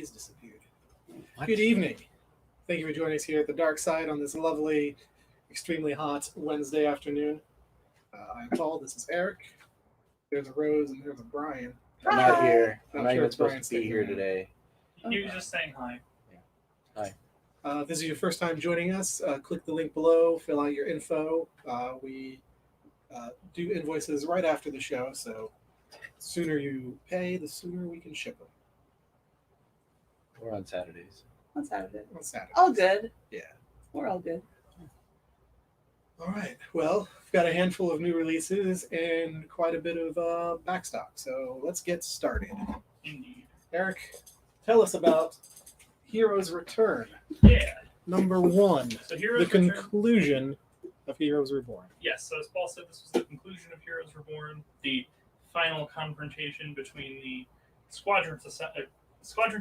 he's disappeared. What? Good evening. Thank you for joining us here at the Dark Side on this lovely, extremely hot Wednesday afternoon. I'm Paul. This is Eric. There's a Rose and there's a Brian. I'm not here. Not I'm not sure even if supposed Brian's to be sticking here around. today. He was just saying hi. If this is your first time joining us, click the link below, fill out your info. We do invoices right after the show, so the sooner you pay, the sooner we can ship them We're on Saturdays. On Saturday. on Saturday. All good. Yeah. We're all good. All right. Well, we've got a handful of new releases and quite a bit of backstock, so let's get started. Indeed. Eric, tell us about Heroes Return, Yeah. number 1, So the Heroes Return. conclusion of Heroes Reborn. Yes. So as Paul said, this was the conclusion of Heroes Reborn, the final confrontation between the Squadron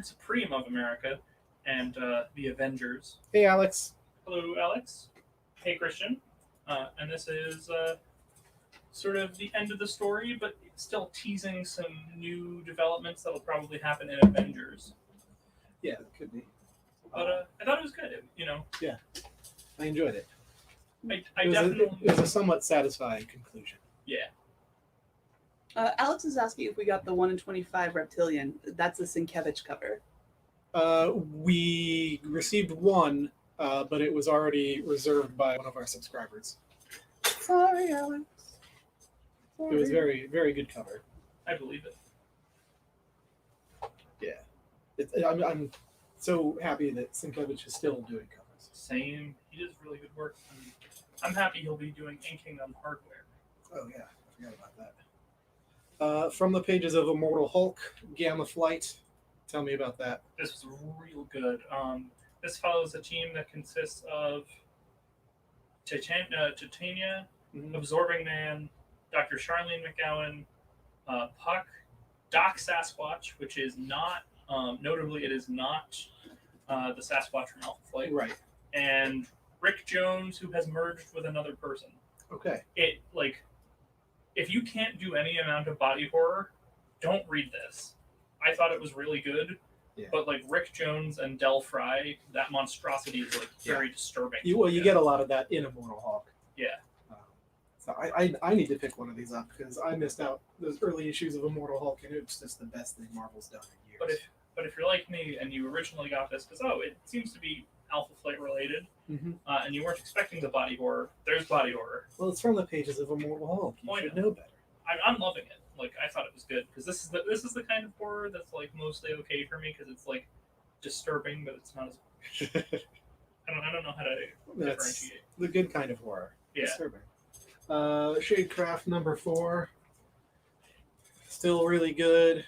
Supreme of America and the Avengers. Hey, Alex. Hello, Alex. Hey, Christian. And this is sort of the end of the story, but still teasing some new developments that'll probably happen in Avengers. Yeah, it could be. But I thought it was good. I enjoyed it. I It was, definitely. it was a somewhat satisfying conclusion. Yeah. Alex is asking if we got the 1 in 25 reptilian. That's the Sienkiewicz cover. We received one, but it was already reserved by one of our subscribers. Sorry, Alex. It was very, very good cover. I believe it. I'm so happy that Sienkiewicz is still doing covers. Same. He does really good work. I'm happy he'll be doing inking on hardware. Oh yeah, I forgot about that. From the pages of Immortal Hulk, Gamma Flight. Tell me about that. This was real good. This follows a team that consists of Titania, Mhm. Absorbing Man, Dr. Charlene McGowan, Puck, Doc Sasquatch, which is not, notably, it is not the Sasquatch from Alpha Flight, Right. and Rick Jones, who has merged with another person. Okay. It, like, if you can't do any amount of body horror, don't read this. I thought it was really good, Yeah. but, like, Rick Jones and Del Fry, that monstrosity is, like, very disturbing. You get a lot of that in Immortal Hulk. Yeah. So I need to pick one of these up because I missed out those early issues of Immortal Hulk, and it's just the best thing Marvel's done in years. But if you're like me and you originally got this because it seems to be Alpha Flight related, and you weren't expecting the body horror, there's body horror. Well, it's from the pages of Immortal Hulk. You should know better. I'm loving it. Like, I thought it was good because this is the kind of horror that's like mostly okay for me because it's like disturbing, but it's not as. I don't know how to That's differentiate. the good kind of horror. Yeah. Disturbing. Shadecraft number 4. Still really good.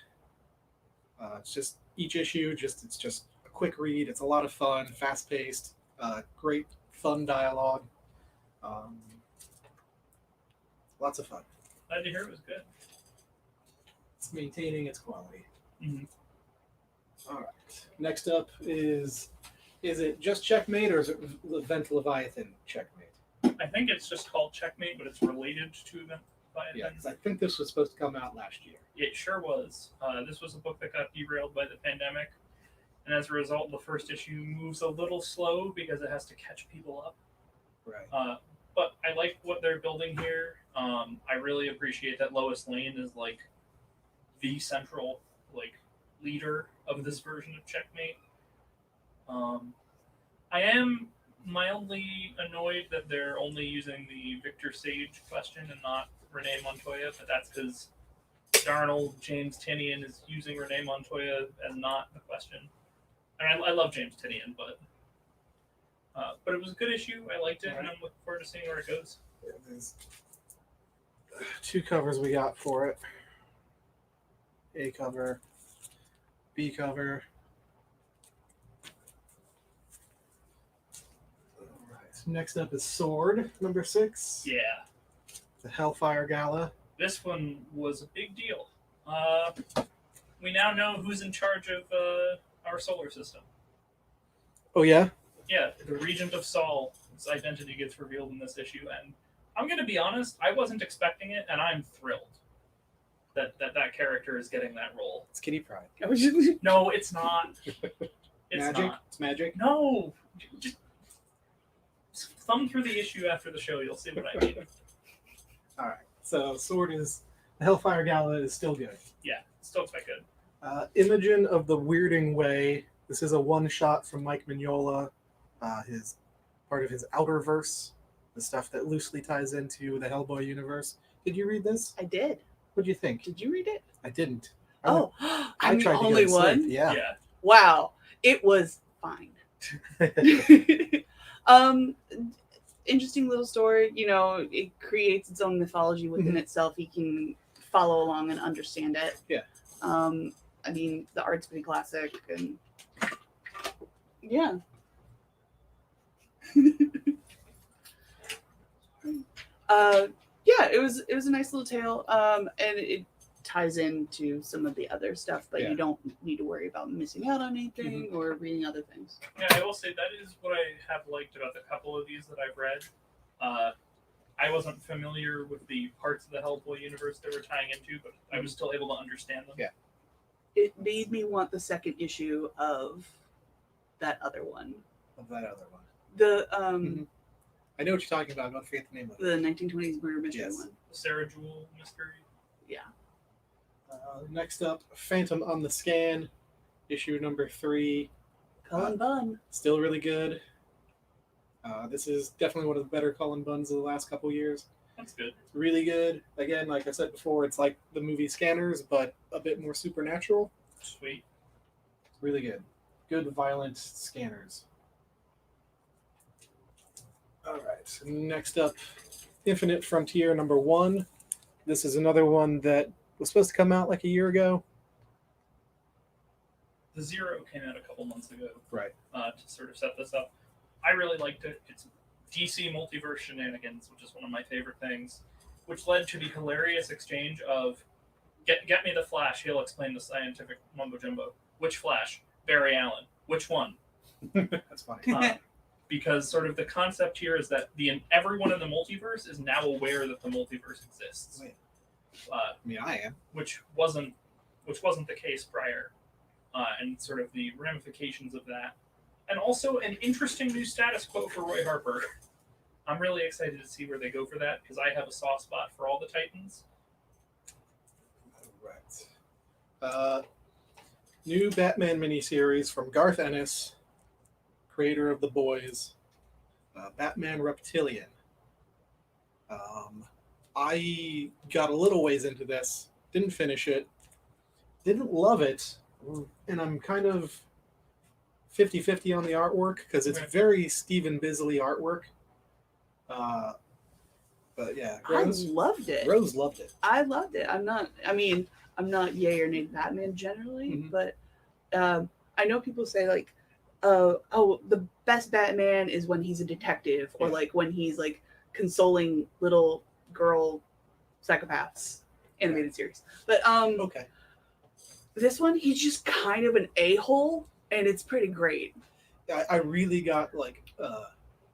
It's just each issue. It's just a quick read. It's a lot of fun, fast paced, great fun dialogue. Lots of fun. Glad to hear it was good. It's maintaining its quality. Mhm. All right. Next up is it just Checkmate or is it Vent Leviathan Checkmate? I think it's just called Checkmate, but it's related to them. Yeah, because I think this was supposed to come out last year. It sure was. This was a book that got derailed by the pandemic, and as a result, the first issue moves a little slow because it has to catch people up. Right. But I like what they're building here. I really appreciate that Lois Lane is like the central like leader of this version of Checkmate. I am mildly annoyed that they're only using the Victor Sage question and not Renee Montoya, but that's because darn old James Tynion is using Renee Montoya as not the question. And I love James Tynion, but it was a good issue. I liked it, and I'm looking forward to seeing where it goes. Yeah, there's 2 covers we got for it. A cover, B cover. All right. Next up is Sword, number 6. Yeah. The Hellfire Gala. This one was a big deal. We now know who's in charge of our solar system. Oh, yeah? Yeah, the Regent of Sol. His identity gets revealed in this issue, and I'm going to be honest, I wasn't expecting it, and I'm thrilled. that character is getting that role. It's Kitty Pryde. No, it's not. It's magic. not. It's magic. No, just thumb through the issue after the show. You'll see what I mean. All right. So Sword is the Hellfire Gala is still good. Yeah, still quite good. Imogen of the Weirding Way. This is a one shot from Mike Mignola. His part of his Outerverse, the stuff that loosely ties into the Hellboy universe. Did you read this? I did. What do you think? Did you read it? I didn't. Oh, I'm the tried to only go to sleep. one. Yeah. Wow, it was fine. Interesting little story. You know, it creates its own mythology within itself. You can follow along and understand it. Yeah. I mean, the art's pretty classic, and yeah. Yeah, it was a nice little tale. And it ties into some of the other stuff, but Yeah. you don't need to worry about missing out on anything or reading other things. Yeah, I will say that is what I have liked about the couple of these that I've read. I wasn't familiar with the parts of the Hellboy universe they were tying into, but I was still able to understand them. Yeah. It made me want the second issue of that other one. Of that other one. The I know what you're talking about. I don't forget the name of it. the 1920s murder mystery Yes. one. Sarah Jewell mystery. Next up, Phantom on the Scan, issue number 3. Cullen Bunn. Still really good. This is definitely one of the better Cullen Bunns of the last couple years. That's good. Really good. Again, like I said before, it's like the movie Scanners, but a bit more supernatural. Sweet. Really good. Good, violent Scanners. All right. Next up, Infinite Frontier number 1. This is another one that was supposed to come out like a year ago. The Zero came out a couple months ago. Right. To sort of set this up. I really liked it. It's DC multiverse shenanigans, which is one of my favorite things, which led to the hilarious exchange of get me the Flash, he'll explain the scientific mumbo jumbo. Which Flash? Barry Allen. Which one? That's funny. Because sort of the concept here is that everyone in the multiverse is now aware that the multiverse exists. Wait. I mean, I am. Which wasn't the case prior, and sort of the ramifications of that, and also an interesting new status quo for Roy Harper. I'm really excited to see where they go for that because I have a soft spot for all the Titans. Right. New Batman miniseries from Garth Ennis, creator of The Boys. Batman Reptilian. I got a little ways into this, didn't finish it, didn't love it, and I'm kind of 50-50 on the artwork because it's very Stephen Bisley artwork. But yeah, Rose loved it. loved it. I loved it. I'm not yay or nay Batman generally, but I know people say like, oh, the best Batman is when he's a detective or like when he's like consoling little girl psychopaths animated series. But Okay. this one he's just kind of an a-hole and it's pretty great. I really got like a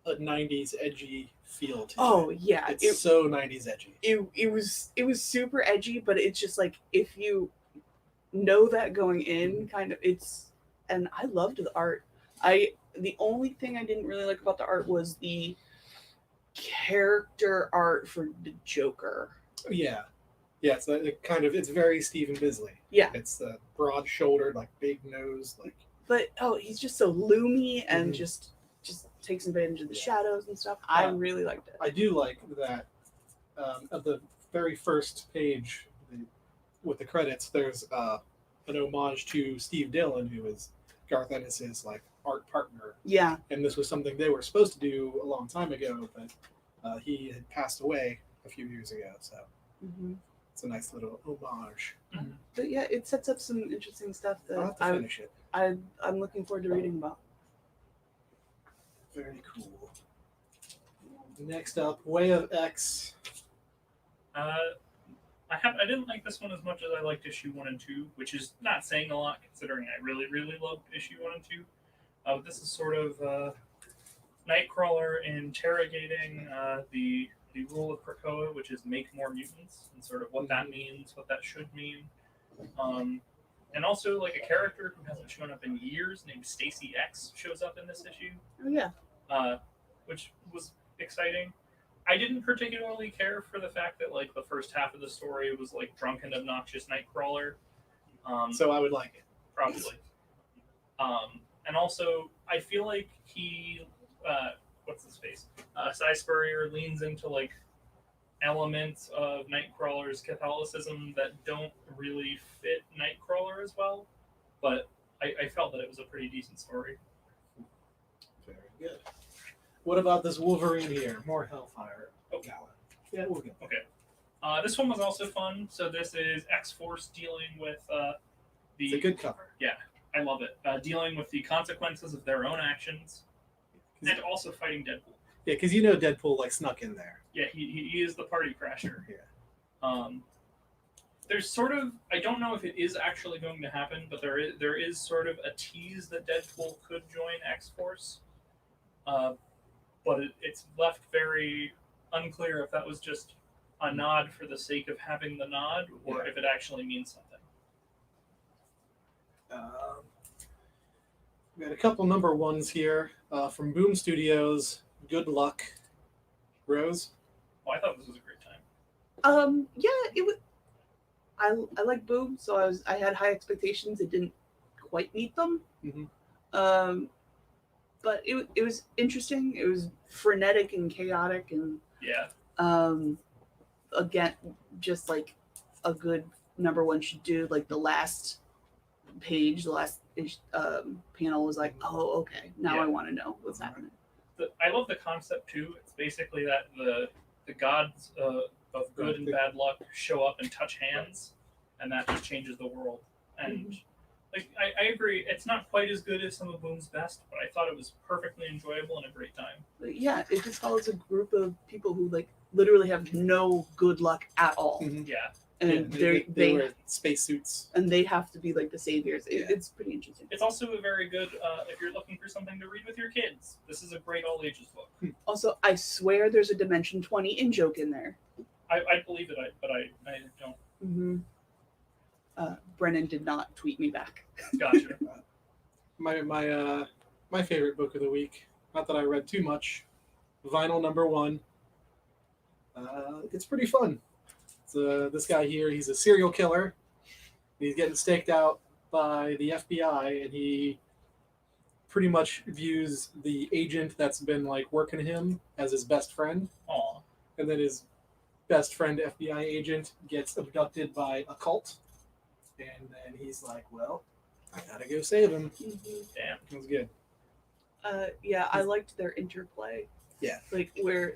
90s edgy feel to it. Yeah, It's so 90s edgy. it was super edgy, but it's just like if you know that going in, kind of and I loved the art. The only thing I didn't really like about the art was the character art for the Joker. Yeah. Yeah, it's very Stephen Bisley. Yeah. It's the broad shouldered, like big nose, like But he's just so loomy and just takes advantage of the shadows and stuff. I really liked it. I do like that at the very first page with the credits, there's an homage to Steve Dillon, who is Garth Ennis's like art partner. Yeah. And this was something they were supposed to do a long time ago, but he had passed away a few years ago, so it's a nice little homage. But yeah, it sets up some interesting stuff I'll that have to finish it. I'm looking forward to reading about. Very cool. Next up, Way of X. I didn't like this one as much as I liked issue 1 and 2, which is not saying a lot considering I really, really loved issue 1 and 2. But this is sort of Nightcrawler interrogating the the rule of Krakoa, which is make more mutants, and sort of what that means, what that should mean. And also, like, a character who hasn't shown up in years, named Stacy X, shows up in this issue, Oh yeah. which was exciting. I didn't particularly care for the fact that, like, the first half of the story was, like, drunk and obnoxious Nightcrawler. So I would like it. Probably. And also, I feel like he, what's his face? Cy Spurrier leans into, like, elements of Nightcrawler's Catholicism that don't really fit Nightcrawler as well, but I felt that it was a pretty decent story. Very good. What about this Wolverine here? More Hellfire. Oh. Yeah, we'll get there. This one was also fun. So this is X-Force dealing with It's a good cover. I love it. Dealing with the consequences of their own actions, and also fighting Deadpool. Yeah, because you know Deadpool like snuck in there. Yeah, he is the party crasher. Yeah. There's sort of, I don't know if it is actually going to happen, but there is sort of a tease that Deadpool could join X-Force. But it's left very unclear if that was just a nod for the sake of having the nod, or if it actually means something. We got a couple number ones here from Boom Studios. Good luck, Rose. Oh, I thought this was a great time. Yeah, it was. I like Boom, so I had high expectations. It didn't quite meet them. Mm-hmm. But it was interesting. It was frenetic and chaotic, and again, just like a good number one should do. Like the last page, the last panel was like, oh, okay, now I want to know what's happening. I love the concept too. It's basically that the gods of good and bad luck show up and touch hands, and that just changes the world. And like I agree, it's not quite as good as some of Boom's best, but I thought it was perfectly enjoyable and a great time. But yeah, it just follows a group of people who like literally have no good luck at all. Mm-hmm. Yeah. And they wear spacesuits, and they have to be like the saviors. It's pretty interesting. It's also a very good if you're looking for something to read with your kids. This is a great all ages book. Also, I swear there's a Dimension 20 in joke in there. I believe it, but I don't. Mm-hmm. Brennan did not tweet me back. Gotcha. my favorite book of the week. Not that I read too much. Vinyl number 1. It's pretty fun. This guy here, he's a serial killer. He's getting staked out by the FBI, and he pretty much views the agent that's been like working him as his best friend. Aw. And then his best friend FBI agent gets abducted by a cult, and then he's like, well, I gotta go save him. Damn. It was good. Yeah, I liked their interplay. Yeah. Like where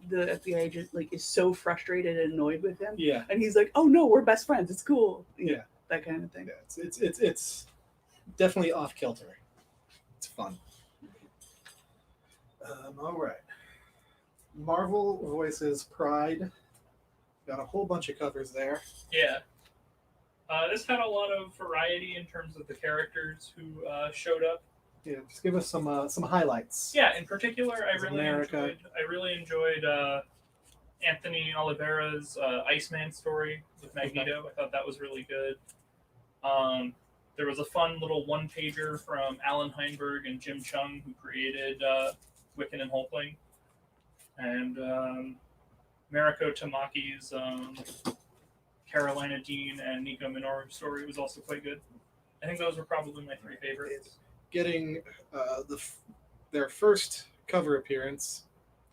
the FBI agent like is so frustrated and annoyed with him. Yeah. And he's like, oh no, we're best friends. It's cool. Yeah. That kind of thing. Yeah, it's definitely off kilter. It's fun. All right. Marvel Voices Pride. Got a whole bunch of covers there. Yeah. This had a lot of variety in terms of the characters who showed up. Yeah, just give us some highlights. Yeah, in particular, I America. really enjoyed Anthony Oliveira's Iceman story with Magneto. I thought that was really good. There was a fun little one-pager from Alan Heinberg and Jim Chung, who created Wiccan and Hulkling. And Mariko Tamaki's Carolina Dean and Nico Minoru story was also quite good. I think those were probably my 3 favorites. Getting their first cover appearance.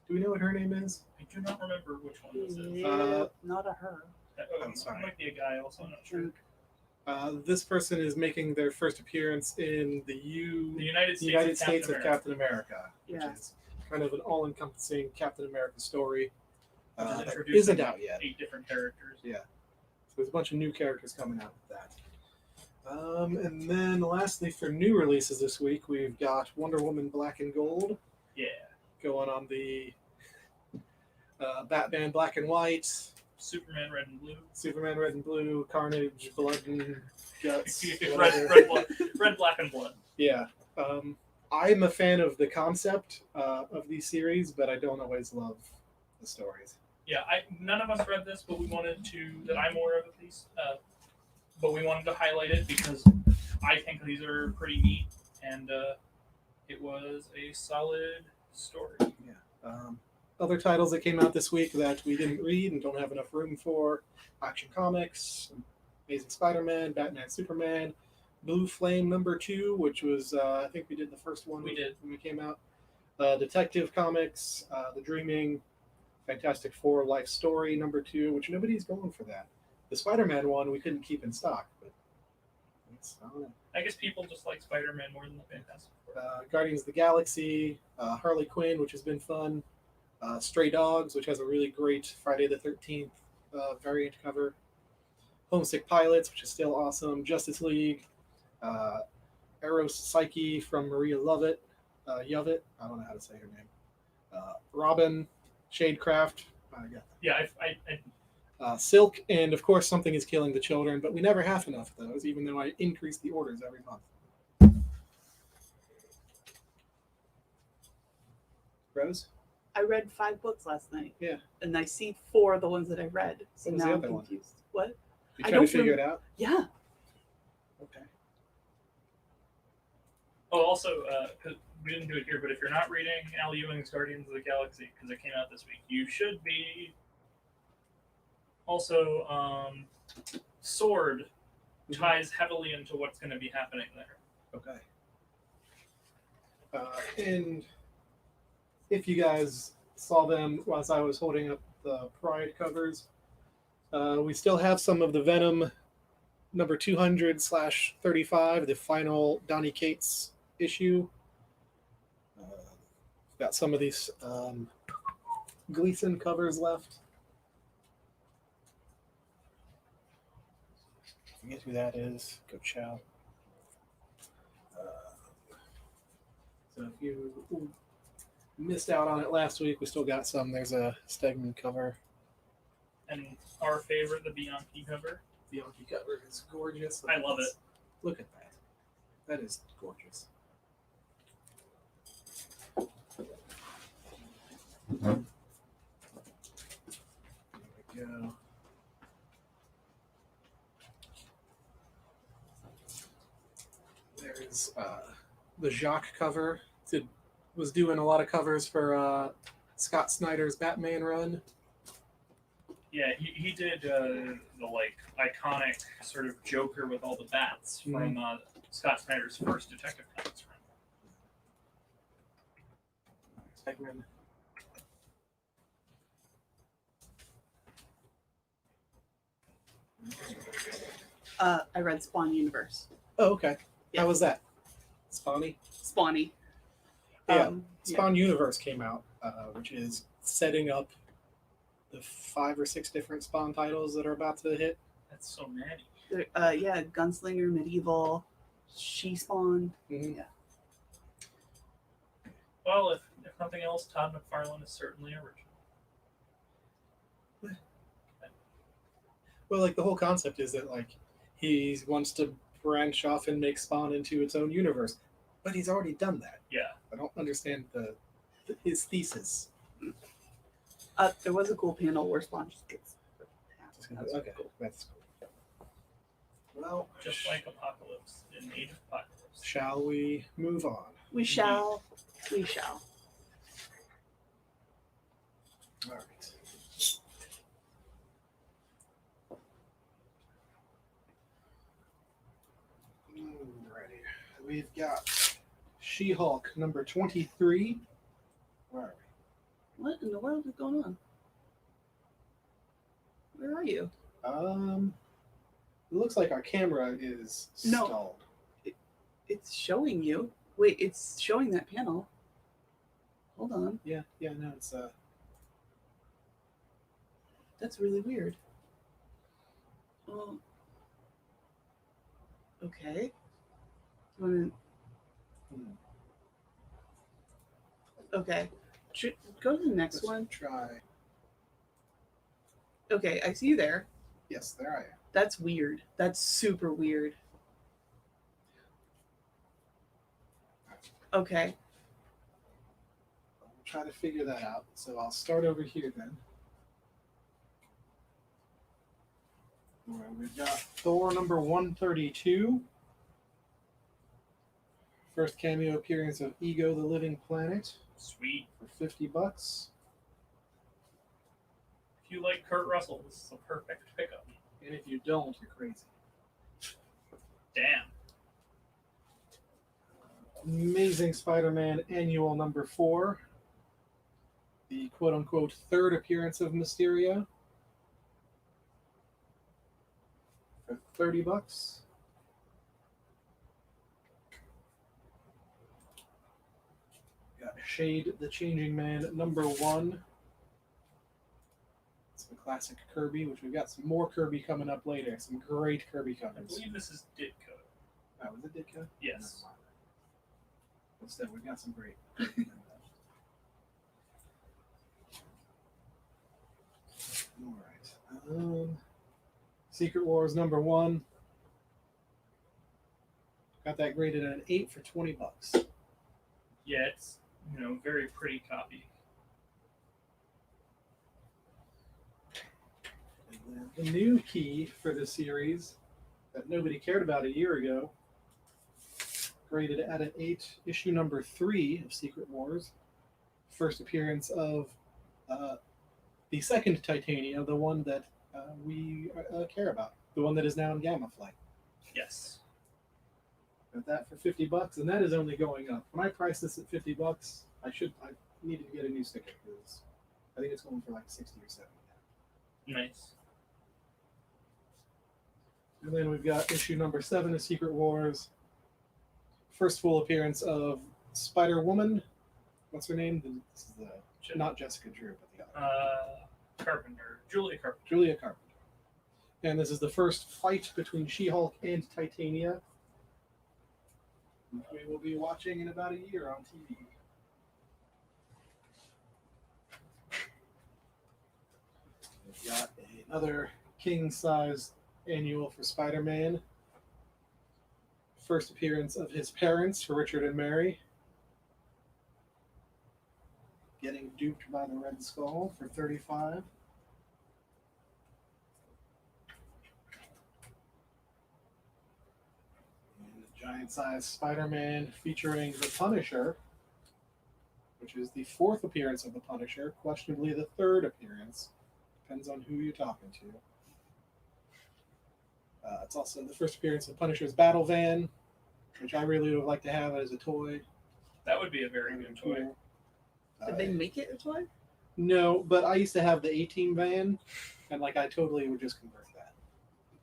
Do we know what her name is? I do not remember which one this is. Yeah, not a her. I'm sorry. It might be a guy also, I'm not sure. This person is making their first appearance in the United States of Captain America, Yeah. which is kind of an all-encompassing Captain America story. Which is That introducing isn't out yet. 8 different characters. Yeah. So there's a bunch of new characters coming out with that. And then lastly, for new releases this week, we've got Wonder Woman Black and Gold. Yeah. Going on the Batman Black and White, Superman Red and Blue. Superman Red and Blue, Carnage, Blood and Guts. red, black, and blood. Yeah. I'm a fan of the concept of these series, but I don't always love the stories. Yeah, none of us read this, but we wanted to, that I'm aware of at least, but we wanted to highlight it because I think these are pretty neat, and it was a solid story. Yeah. Other titles that came out this week that we didn't read and don't have enough room for: Action Comics, Amazing Spider-Man, Batman, Superman, Blue Flame #2, which was I think we did the first one. We did when we came out. Detective Comics, The Dreaming, Fantastic Four Life Story #2, which nobody's going for that. The Spider-Man one we couldn't keep in stock, but it's, I don't know. I guess people just like Spider-Man more than the Fantastic Four. Guardians of the Galaxy, Harley Quinn, which has been fun. Stray Dogs, which has a really great Friday the 13th variant cover. Homesick Pilots, which is still awesome. Justice League. Eros Psyche from Maria Lovett. Yovett, I don't know how to say her name. Robin, Shadecraft. Yeah, Silk, and of course, Something is Killing the Children, but we never have enough of those, even though I increase the orders every month. Rose? I read 5 books last night. Yeah. And I see 4 of the ones that I read. So What was now the I'm other one? confused. What? You I trying to don't figure it out? Yeah. Okay. Oh, also, 'cause we didn't do it here, but if you're not reading Al Ewing's Guardians of the Galaxy because it came out this week, you should be. Also, Sword ties heavily into what's going to be happening there. Okay. And if you guys saw them as I was holding up the Pride covers, we still have some of the Venom number 200/35, the final Donny Cates issue. Got some of these Gleason covers left. Forget who that is. Go Chow. So if you missed out on it last week, we still got some. There's a Stegman cover. And our favorite, the Bianchi cover. The Yankee cover is gorgeous. I love it. Look at that. That is gorgeous. There we go. There's the Jacques cover. Was doing a lot of covers for Scott Snyder's Batman run. Yeah, he did the like iconic sort of Joker with all the bats from Scott Snyder's first Detective Comics run. Stegman. I read Spawn Universe. Oh, okay. Yeah. How was that? Spawny? Spawny. Yeah. Spawn Universe came out, which is setting up the 5 or 6 different Spawn titles that are about to hit. That's so many. Yeah, Gunslinger, Medieval, She Spawn. Mm-hmm. Yeah. Well, if nothing else, Todd McFarlane is certainly original. Well, like the whole concept is that like he wants to branch off and make Spawn into its own universe, but he's already done that. Yeah. I don't understand his thesis. There was a cool panel where Spawn just gets. That's okay, cool. That's cool. Well, Just like Apocalypse in Age of Apocalypse. shall we move on? We shall. We shall. All right. Alrighty. We've got She-Hulk number 23. Where are What in the world is going on? Where are you? we? It looks like our camera is No. stalled. It's showing you. Wait, it's showing that panel. Hold on. Yeah, no, it's That's really weird. Well, okay. Wanna- Okay. Go to the next let's one. Try. Okay, I see you there. Yes, there I am. That's weird. That's super weird. Okay. I'll try to figure that out. So I'll start over here then. All right, we've got Thor number 132. First cameo appearance of Ego the Living Planet Sweet. for $50. If you like Kurt Russell, this is a perfect pickup. And if you don't, you're crazy. Damn. Amazing Spider-Man Annual number 4. The quote-unquote third appearance of Mysterio for $30. Got Shade the Changing Man number 1. It's the classic Kirby, which we've got some more Kirby coming up later. Some great Kirby I covers. believe this is Ditko. Oh, was it Ditko? Yes. But still, we've got some great. All right. Secret Wars number 1. Got that graded at an 8 for $20. Yeah, it's very pretty copy. And then the new key for the series that nobody cared about a year ago, graded at an 8, issue number 3 of Secret Wars. First appearance of the second Titania, the one that we care about, the one that is now in Gamma Flight. Yes. Got that for $50, and that is only going up. When I price this at $50, I needed to get a new sticker because I think it's going for like 60 or 70 now. Nice. And then we've got issue number 7 of Secret Wars. First full appearance of Spider-Woman. What's her name? This is not Jessica Drew, but the other. Carpenter. Julia Carpenter. Julia Carpenter. And this is the first fight between She-Hulk and Titania. We will be watching in about a year on TV. We've got another king-size annual for Spider-Man. First appearance of his parents for Richard and Mary. Getting duped by the Red Skull for $35. And a giant-sized Spider-Man featuring the Punisher, which is the 4th appearance of the Punisher, questionably the 3rd appearance. Depends on who you're talking to. It's also the first appearance of Punisher's Battle Van, which I really would like to have as a toy. That would be a very good toy. Did they make it a toy? No, but I used to have the A-Team van, and I totally would just convert that.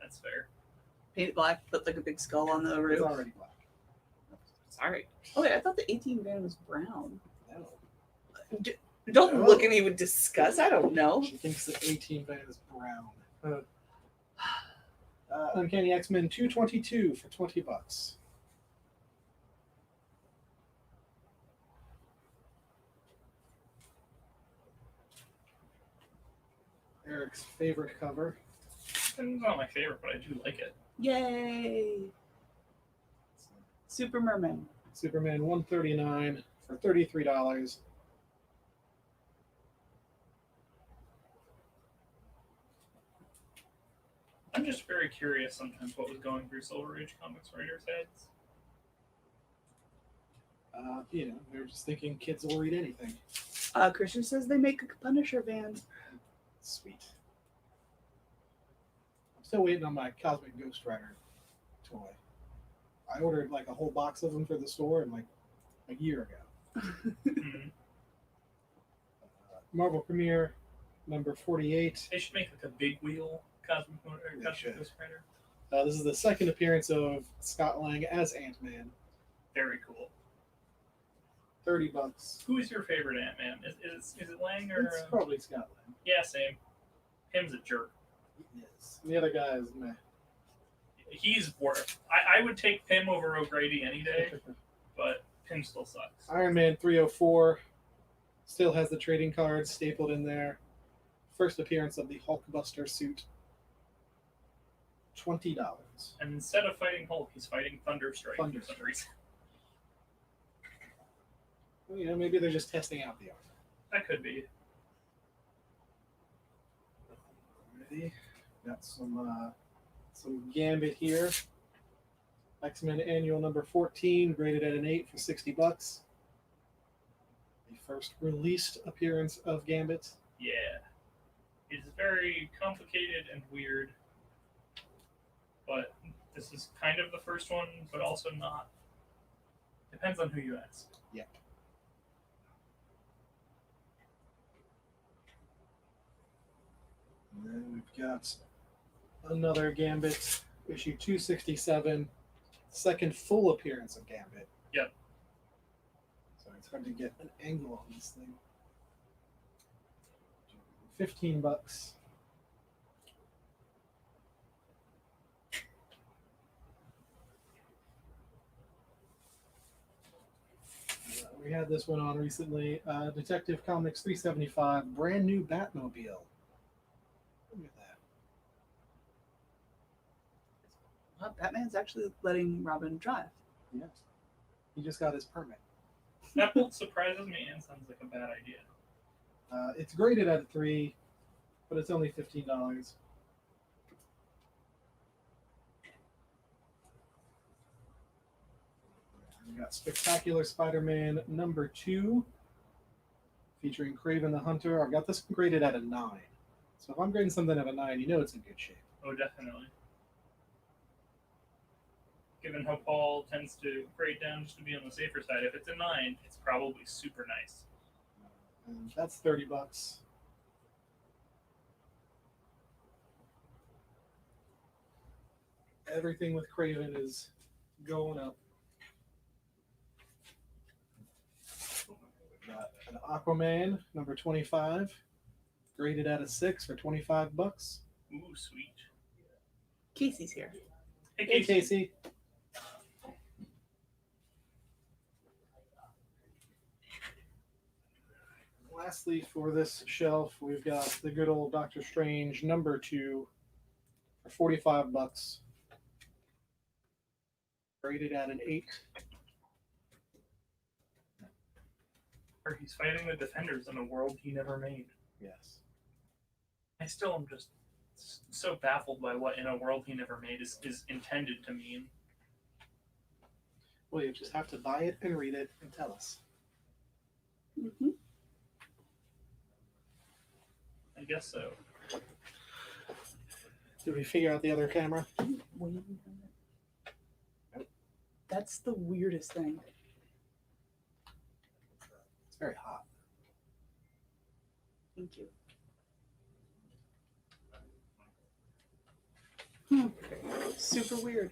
That's fair. Paint it black, put like a big skull on the It's roof. already black. Sorry. Oh wait, I thought the 18 van was brown. No. Don't No. look at me with disgust. I don't know. She thinks the A-Team van is brown. Uncanny X-Men 222 for $20. Eric's favorite cover. It's not my favorite, but I do like it. Yay! Super Merman. Superman 139 for $33. I'm just very curious sometimes what was going through Silver Age Comics writers' heads. They're just thinking kids will read anything. Christian says they make a Punisher van. Sweet. I'm still waiting on my Cosmic Ghost Rider toy. I ordered a whole box of them for the store a year ago. Mhm. Marvel Premiere number 48. They should make a big wheel Cosmic should. Ghost Rider. This is the second appearance of Scott Lang as Ant-Man. Very cool. $30. Who is your favorite Ant-Man? Is it Lang or? It's probably Scott Lang. Yeah, same. Him's a jerk. Yes. The other guy is meh. He's worth. I would take Pym over O'Grady any day, but Pym still sucks. Iron Man 304 still has the trading cards stapled in there. First appearance of the Hulkbuster suit. $20. And instead of fighting Hulk, he's fighting Thunderstrike for Thunderstrike. some reason. Well, maybe they're just testing out the armor. That could be. Alrighty. Got some Some Gambit here. X-Men Annual number 14, graded at an 8 for $60. The first released appearance of Gambit. Yeah. It's very complicated and weird. But this is kind of the first one, but also not. Depends on who you ask. Yep. And then we've got another Gambit, issue 267, second full appearance of Gambit. Yep. So it's hard to get an angle on this thing. $15. We had this one on recently. Detective Comics 375, brand new Batmobile. Look at that. Well, Batman's actually letting Robin drive. Yes. He just got his permit. That both surprises me and sounds like a bad idea. It's graded at a 3, but it's only $15. We got Spectacular Spider-Man number 2, featuring Kraven the Hunter. I've got this graded at a 9. So if I'm grading something at a 9, you know it's in good shape. Oh, definitely. Given how Paul tends to grade down just to be on the safer side, if it's a 9, it's probably super nice. And that's $30. Everything with Kraven is going up. We've got an Aquaman number 25, graded at a 6 for $25. Ooh, sweet. Casey's here. Hey, Hey, Casey. Casey. Lastly, for this shelf, we've got the good old Doctor Strange number 2 for $45. Rated at an 8. Or he's fighting the Defenders in a world he never made. Yes. I still am just so baffled by what in a world he never made is intended to mean. Well, you just have to buy it and read it and tell us. Mm-hmm. I guess so. Did we figure out the other camera? Nope. That's the weirdest thing. It's very hot. Thank you. Super weird.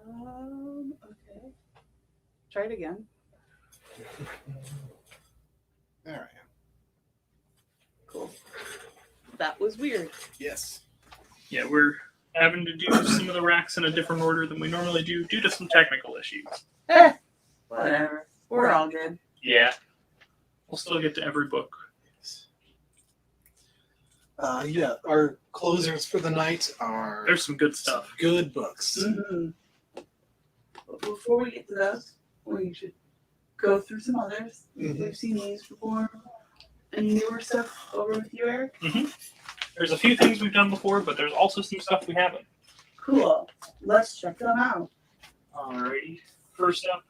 Cool. Okay. Try it again. There I am. Cool. That was weird. Yes. Yeah, we're having to do some of the racks in a different order than we normally do due to some technical issues. Whatever. We're all good. Yeah. We'll still get to every book. Yeah, our closers for the night are There's some good stuff. good books. Mm-hmm. But before we get to those, we should go through some others. Mhm. We've seen these before. And newer stuff over with you, Eric? There's a few things we've done before, but there's also some stuff we haven't. Cool. Let's check them out. Alrighty. First up,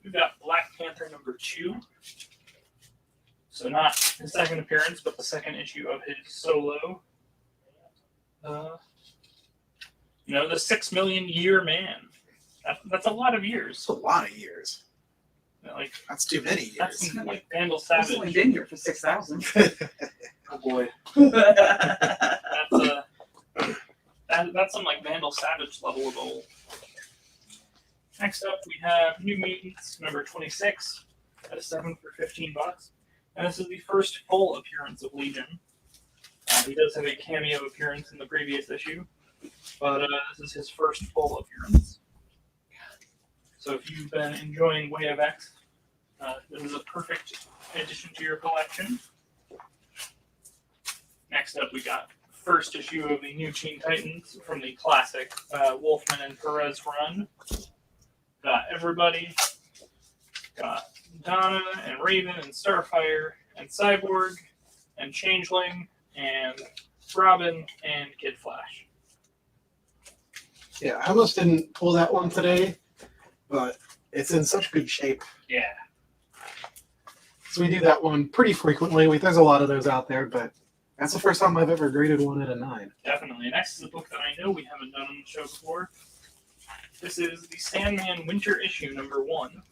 we've got Black Panther number 2. So not his second appearance, but the second issue of his solo. The 6 million year man. That's a lot of years. It's a lot of years. Like That's too many that's years. some, like Vandal I've only Savage. been here for 6,000. Oh boy. That's some like Vandal Savage level of old. Next up, we have New Mutants number 26 at a 7 for $15, and this is the first full appearance of Legion. He does have a cameo appearance in the previous issue, but this is his first full appearance. So if you've been enjoying Way of X, this is a perfect addition to your collection. Next up, we got first issue of the new Teen Titans from the classic Wolfman and Perez run. Got everybody. Got Donna and Raven and Starfire and Cyborg and Changeling and Robin and Kid Flash. Yeah, I almost didn't pull that one today, but it's in such good shape. Yeah. So we do that one pretty frequently. There's a lot of those out there, but that's the first time I've ever graded one at a 9. Definitely. Next is a book that I know we haven't done on the show before. This is the Sandman Winter Issue number 1.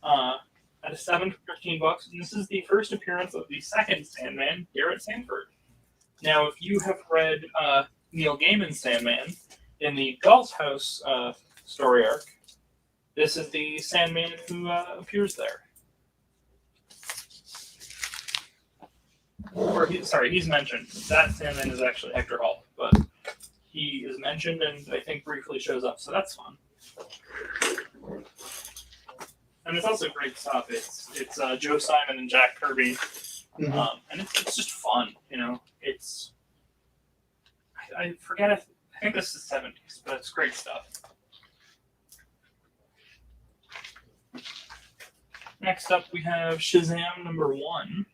At a 7 for $15, and this is the first appearance of the second Sandman, Garrett Sanford. Now, if you have read Neil Gaiman's Sandman in the Doll's House story arc, this is the Sandman who appears there. Or he's mentioned. That Sandman is actually Hector Hall, but he is mentioned and I think briefly shows up, so that's fun. And it's also great stuff. It's Joe Simon and Jack Kirby, and it's just fun. You know, it's I forget if I think this is 70s, but it's great stuff. Next up, we have Shazam number 1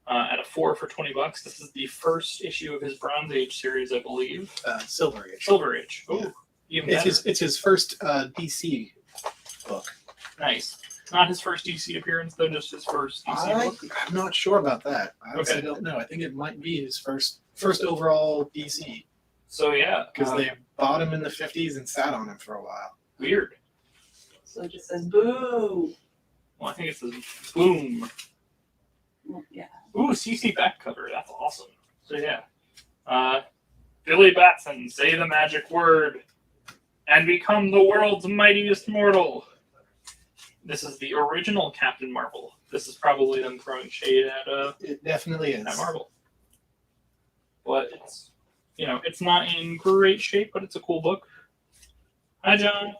at a 4 for $20. This is the first issue of his Bronze Age series, I believe. Silver Age. Silver Age. Oh, Yeah. even It's better. his first DC book. Nice. Not his first DC appearance, though, just his first DC book. I'm not sure about that. I honestly Okay. don't know. I think it might be his first overall DC So, yeah. because they bought him in the 50s and sat on him for a while. Weird. So it just says boo. Well, I think it says boom. Well, yeah. Ooh, CC back cover. That's awesome. So, yeah. Billy Batson, say the magic word and become the world's mightiest mortal. This is the original Captain Marvel. This is probably them throwing shade at It definitely is. Marvel. But it's, it's not in great shape, but it's a cool book. Hi, John.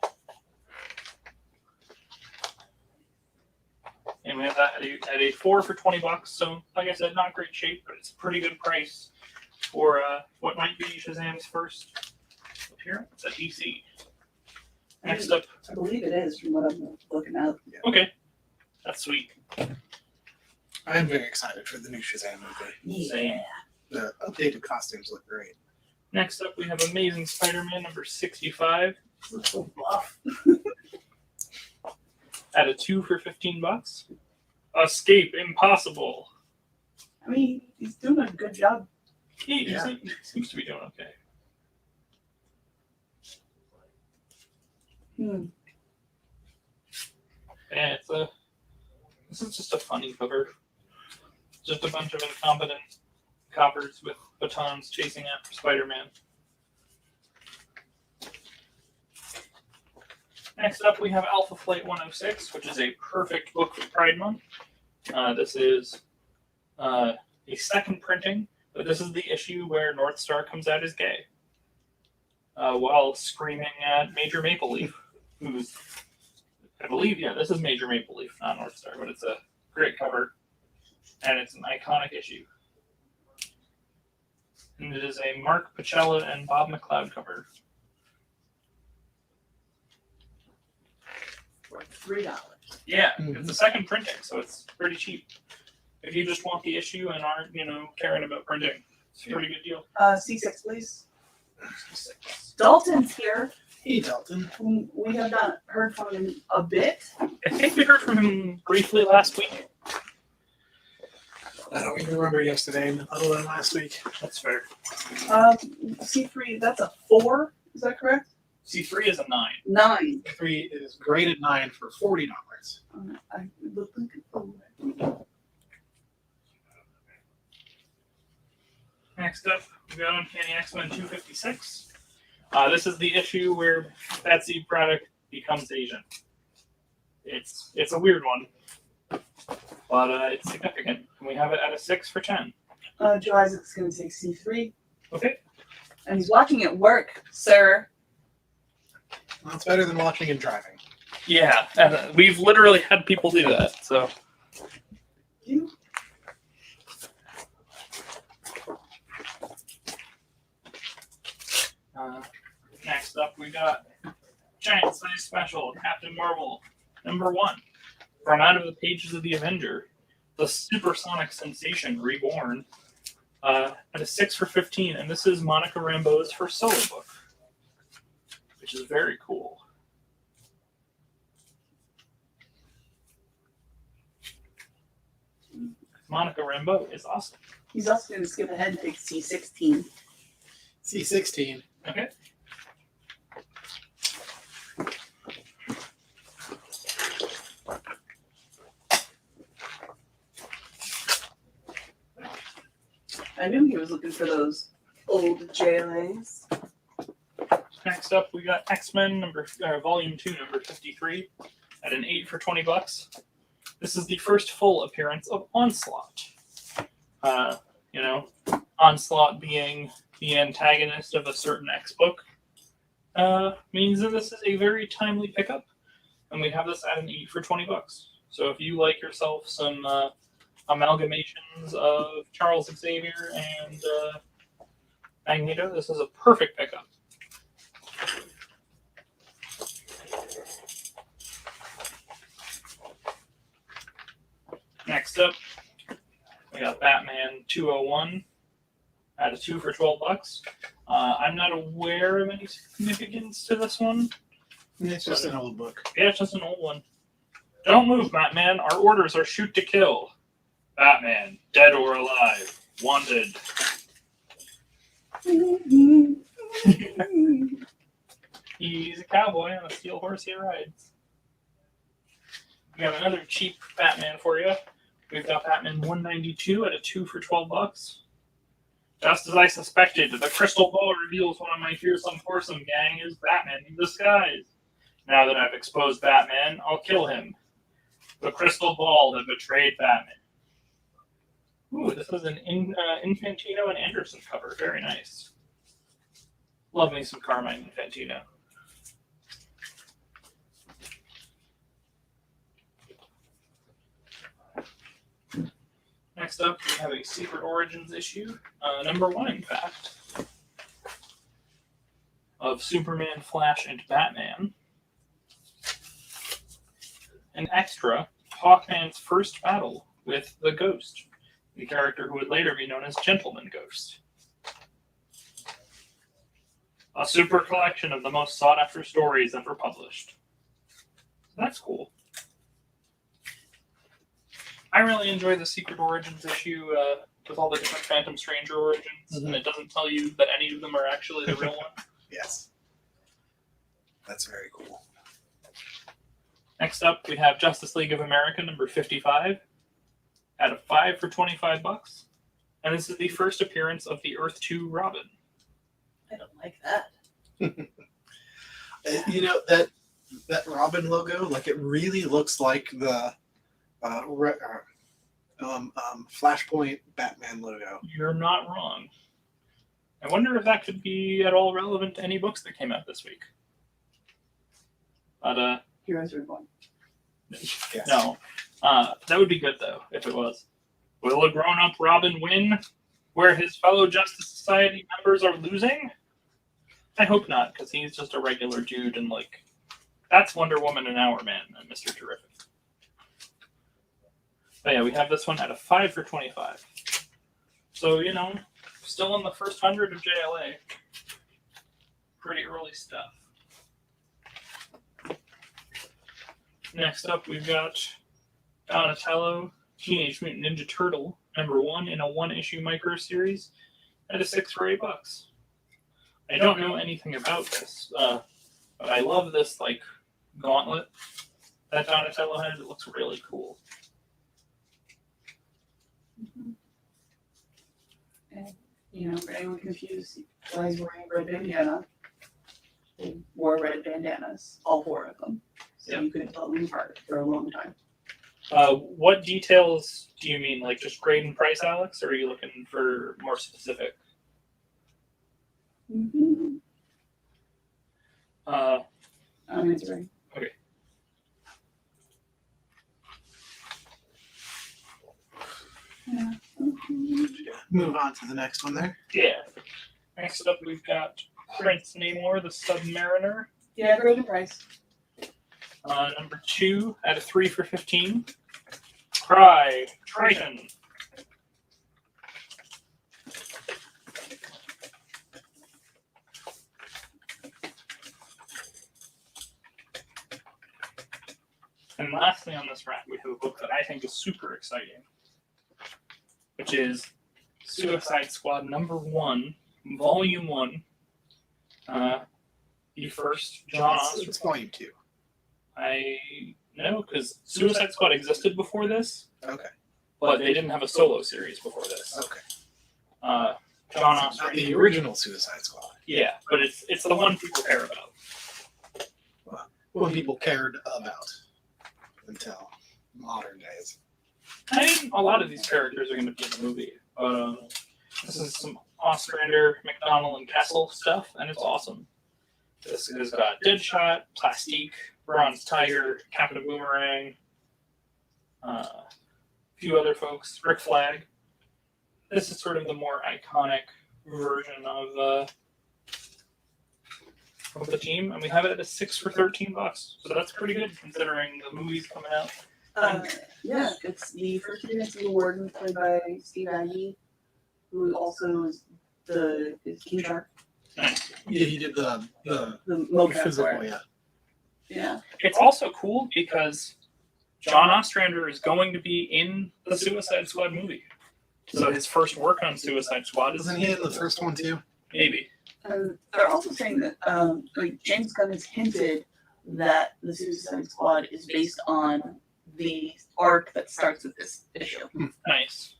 And we have that at a 4 for $20. So, like I said, not great shape, but it's a pretty good price for what might be Shazam's first appearance at DC. Next up. I believe it is from what I'm looking at. Okay. That's sweet. I am very excited for the new Shazam movie. Same. The updated costumes look great. Next up, we have Amazing Spider-Man number 65 Looks so bluff. at a 2 for $15. Escape Impossible. I mean, he's doing a good job. He seems to be doing okay. Yeah, this is just a funny cover. Just a bunch of incompetent coppers with batons chasing after Spider-Man. Next up, we have Alpha Flight 106, which is a perfect book for Pride Month. This is a second printing, but this is the issue where North Star comes out as gay while screaming at Major Maple Leaf, who's, I believe, this is Major Maple Leaf, not North Star, but it's a great cover, and it's an iconic issue. And it is a Mark Pacella and Bob McLeod cover. For $3. Yeah, it's the second printing, so it's pretty cheap. If you just want the issue and aren't, caring about printing, it's a pretty good deal. C6, please. Dalton's here, Hey, Dalton. whom we have not heard from him a bit. I think we heard from him briefly last week. I don't even remember yesterday, other than last week. That's fair. C3, that's a 4. Is that correct? C3 is a 9. 9. 3 is graded 9 for $40. I look looking forward. Next up, we got Uncanny X-Men 256. This is the issue where Betsy Braddock becomes Asian. It's a weird one, but it's significant. And we have it at a 6 for $10. Joe Isaac's going to take C3. Okay. And he's watching it work, sir. Well, it's better than watching and driving. Yeah, and we've literally had people do that. So. You? up, we got Giant Size Special Captain Marvel #1 from out of the pages of the Avenger, the supersonic sensation reborn. At a 6 for 15, and this is Monica Rambeau's first solo book, which is very cool. Monica Rambeau is awesome. He's also going to skip ahead and pick C16. C16. Okay. I knew he was looking for those old JLAs. Next up, we got X-Men Volume 2, number 53, at an 8 for $20. This is the first full appearance of Onslaught. Onslaught being the antagonist of a certain X book means that this is a very timely pickup, and we have this at an 8 for $20. So if you like yourself some amalgamations of Charles Xavier and Magneto, this is a perfect pickup. Next up, we got Batman 201 at a 2 for $12. I'm not aware of any significance to this one. It's just an old book. Yeah, it's just an old one. Don't move, Batman. Our orders are shoot to kill. Batman, dead or alive, wanted. He's a cowboy on a steel horse he rides. We got another cheap Batman for you. We've got Batman 192 at a 2 for $12. Just as I suspected, the crystal ball reveals one of my fearsome foursome gang is Batman in disguise. Now that I've exposed Batman, I'll kill him. The crystal ball that betrayed Batman. Ooh, this is an Infantino and Anderson cover. Very nice. Love me some Carmine Infantino. Next up, we have a Secret Origins issue, #1, in fact, of Superman, Flash, and Batman. An extra, Hawkman's first battle with the Ghost, the character who would later be known as Gentleman Ghost. A super collection of the most sought-after stories ever published. That's cool. I really enjoy the Secret Origins issue with all the different Phantom Stranger origins, and it doesn't tell you that any of them are actually the real one. Yes. That's very cool. Next up, we have Justice League of America #55 at a 5 for $25. And this is the first appearance of the Earth 2 Robin. I don't like that. That Robin logo, like it really looks like the Flashpoint Batman logo. You're not wrong. I wonder if that could be at all relevant to any books that came out this week. But Heroes Reborn. Yes. no, that would be good though if it was. Will a grown-up Robin win, where his fellow Justice Society members are losing? I hope not, because he's just a regular dude, and that's Wonder Woman and Hourman and Mr. Terrific. But yeah, we have this one at a 5 for $25. So, still in the first 100 of JLA. Pretty early stuff. Next up, we've got Donatello, Teenage Mutant Ninja Turtle, #1 in a one-issue micro series at a 6 for $8. I don't know anything about this, but I love this gauntlet that Donatello has. It looks really cool. And, for anyone confused, why he's wearing a red bandana, they wore red bandanas, all 4 of them. So Yeah. you couldn't tell them apart for a long time. What details do you mean? Just grade and price, Alex? Or are you looking for more specific? Mm-hmm. Uh, I'm answering. Okay. Yeah. Move on to the next one there. Yeah. Next up, we've got Prince Namor, the Submariner. Yeah, great in price. Number 2 at a 3 for 15. Cry Triton. And lastly on this rack, we have a book that I think is super exciting, which is Suicide Squad number 1, volume 1. The first John Oster. It's volume 2. I know, because Suicide Squad existed before this, Okay. but they didn't have a solo series before this. Okay. John Oster. Not the original Suicide Squad. Yeah, but it's the one people care about. What people cared about until modern days. I mean, a lot of these characters are going to be in the movie, but this is some Ostrander, McDonald, and Kessel stuff, and it's awesome. This has got Deadshot, Plastique, Bronze Tiger, Captain Boomerang, a few other folks, Rick Flag. This is sort of the more iconic version of the team, and we have it at a 6 for $13, so that's pretty good considering the movie's coming out. Yeah, it's the first appearance of the Warden, played by Steve Agee, who also is King Shark. Nice. Yeah, he did the mocap physical, for it. yeah. Yeah. It's also cool because John Ostrander is going to be in the Suicide Squad movie. So his first work on Suicide Squad is Wasn't he in the first one too? maybe. And they're also saying that like James Gunn has hinted that the Suicide Squad is based on the arc that starts with this issue. Nice.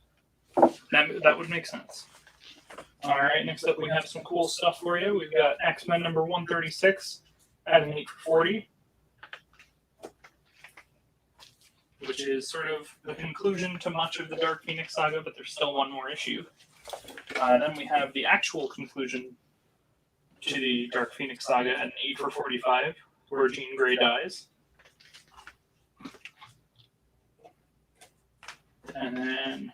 That would make sense. All right, next up we have some cool stuff for you. We've got X-Men number 136 at an 8 for 40, which is sort of the conclusion to much of the Dark Phoenix saga, but there's still one more issue. Then we have the actual conclusion to the Dark Phoenix saga at an 8 for 45, where Jean Grey dies. And then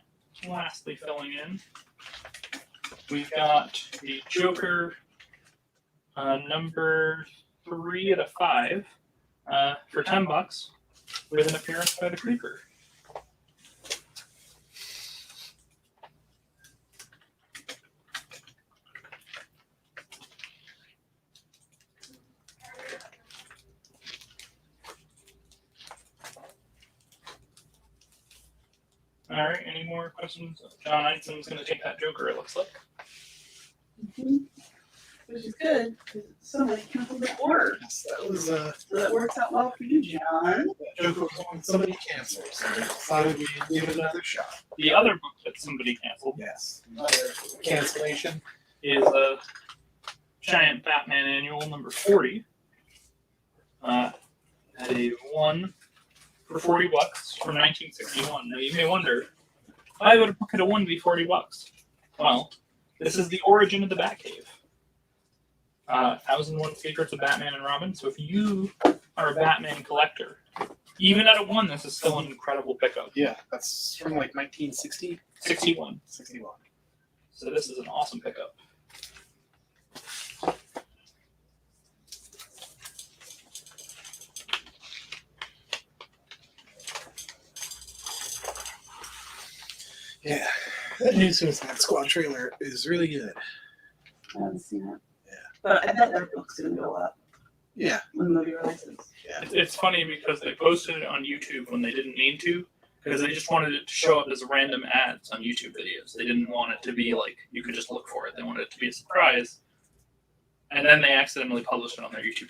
lastly filling in, we've got the Joker number 3 at a 5 for $10 with an appearance by the Creeper. All right, any more questions? John Eidson's going to take that Joker, it looks like. Mm-hmm. Which is good because somebody canceled the order. Yes, that was So that works out well for you, John. Joker was one somebody canceled, so we decided we'd give it another shot. The other book that somebody canceled Yes. Another cancellation. is a Giant Batman Annual number 40 at a 1 for $40 from 1961. Now you may wonder, why would a book at a 1 be $40? Well, this is the origin of the Batcave. 1001 Secrets of Batman and Robin. So if you are a Batman collector, even at a 1, this is still an incredible pickup. Yeah, that's from like 1960? 61. 61. So this is an awesome pickup. Yeah, that new Suicide Squad trailer is really good. I haven't seen it. Yeah. But I bet their book's going to go up Yeah, when the movie releases. yeah. It's funny because they posted it on YouTube when they didn't mean to, because they just wanted it to show up as random ads on YouTube videos. They didn't want it to be like you could just look for it. They wanted it to be a surprise. And then they accidentally published it on their YouTube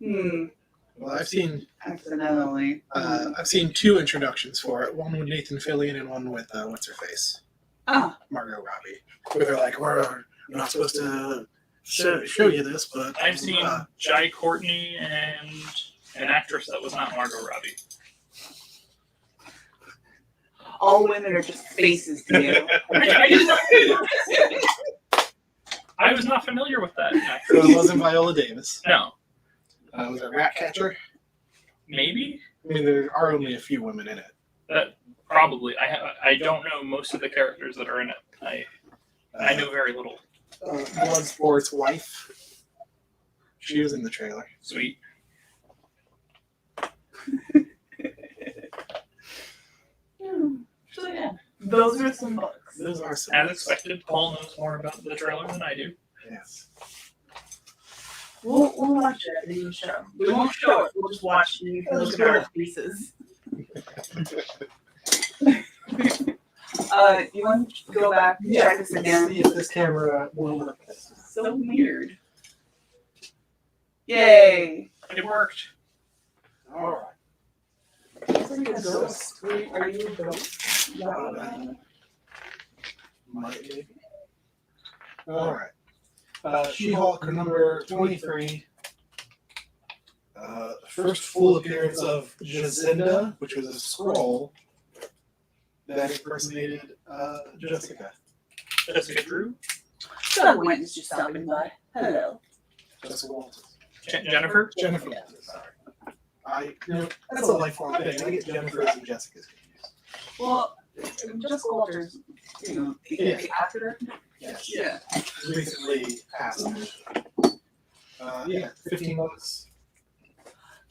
channel. Well, I've seen Accidentally. I've seen 2 introductions for it. One with Nathan Fillion and one with what's her face, Margot Robbie. Where they're like, we're not supposed to show you this, but I've seen Jai Courtney and an actress that was not Margot Robbie. All women are just faces to you. I was not familiar with that So actress. it wasn't Viola Davis. No, Was it Ratcatcher? maybe I mean, there are only a few women in it. that probably. I don't know most of the characters that are in it. I know very little. Bloodsport's wife. She was in the trailer. Sweet. So yeah, those are some books. Those are some. As expected, Paul knows more about the trailer than I do. Yes. We'll watch it at the show. We won't show it. We'll just watch and you can look at our faces. You want to go back and check this again? See if this camera will work. So weird. Yay! It worked. All right. It's like a ghost. Are you a ghost? Might be. All right. She-Hulk number 23. First full appearance of Jacinda, which was a scroll that impersonated Jessica. Jessica Drew. Some witness just stopping by. Hello. Jessica Walters. Jennifer. Jennifer Walters, sorry. That's a lifelong thing. I get Jennifer's and Jessica's confused. Well, Jessica Walters, the actor. Yes. Yeah. Recently passed. Yeah, $15.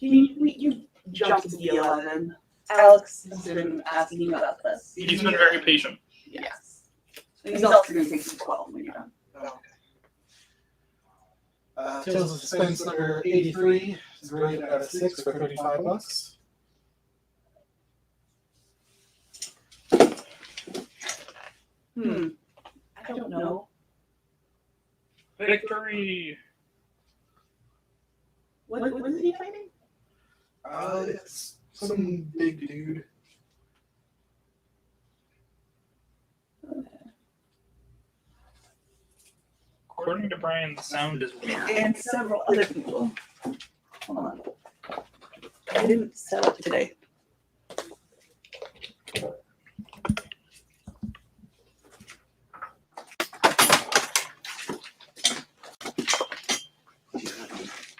You jumped to the 11. Alex has been asking about this. He's been very patient. Yes. And he's also going to take some 12 when you're done. Okay. Tales of Suspense number 83 is rated out of 6 for $35. I don't know. Victory. What is he fighting? It's some big dude. According to Brian, the sound is weird. And several other people. Hold on. I didn't set up today.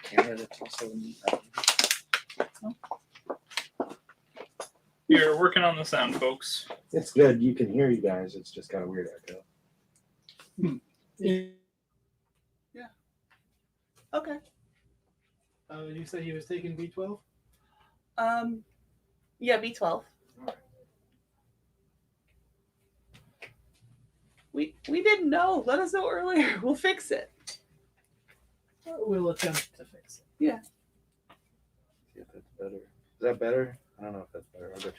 Camera that's also You're working on the sound, folks. it's good. You can hear you guys. It's just got a weird echo. Yeah. Okay. You said he was taking B12? Yeah, B12. Alright. We didn't know. Let us know earlier. We'll fix it. We'll attempt to fix it. See if that's better. Is that better? I don't know if that's better. I'll bet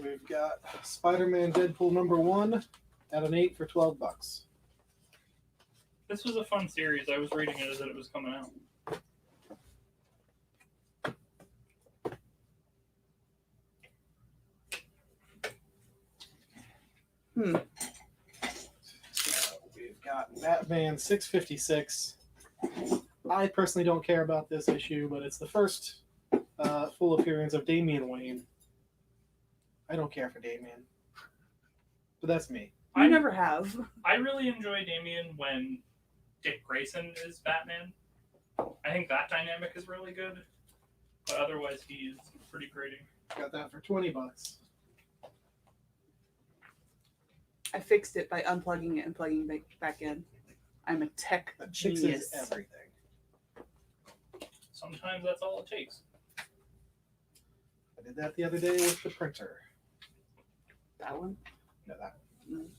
you. We've got Spider-Man Deadpool number 1 at an 8 for $12. This was a fun series. I was reading it as it was coming out. We've got Batman 656. I personally don't care about this issue, but it's the first full appearance of Damian Wayne. I don't care for Damian. But that's me. I never have. I really enjoy Damian when Dick Grayson is Batman. I think that dynamic is really good. But otherwise, he is pretty grating. Got that for $20. I fixed it by unplugging it and plugging it back in. I'm a tech That genius. fixes everything. Sometimes that's all it takes. I did that the other day with the printer. That one? No, that No. one.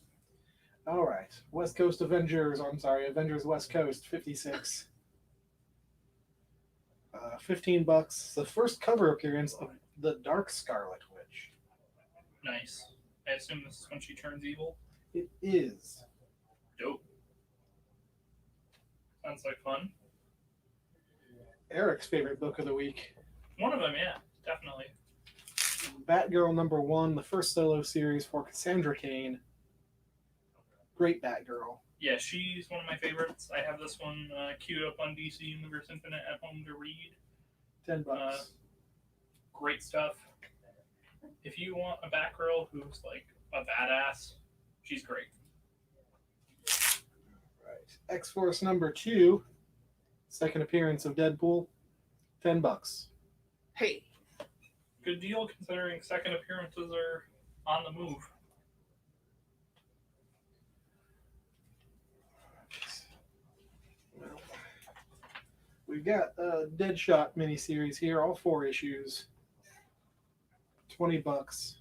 All right. West Coast Avengers. I'm sorry, Avengers West Coast 56. $15. The first cover appearance of the Dark Scarlet Witch. Nice. I assume this is when she turns evil. It is. Dope. Sounds like fun. Eric's favorite book of the week. One of them, yeah, definitely. Batgirl number 1, the first solo series for Cassandra Cain. Great Batgirl. Yeah, she's one of my favorites. I have this one queued up on DC Universe Infinite at home to read. $10. Great stuff. If you want a Batgirl who's like a badass, she's great. Right. X-Force number 2, second appearance of Deadpool. $10. Hey. Good deal considering second appearances are on the move. we've got a Deadshot miniseries here, all 4 issues. $20.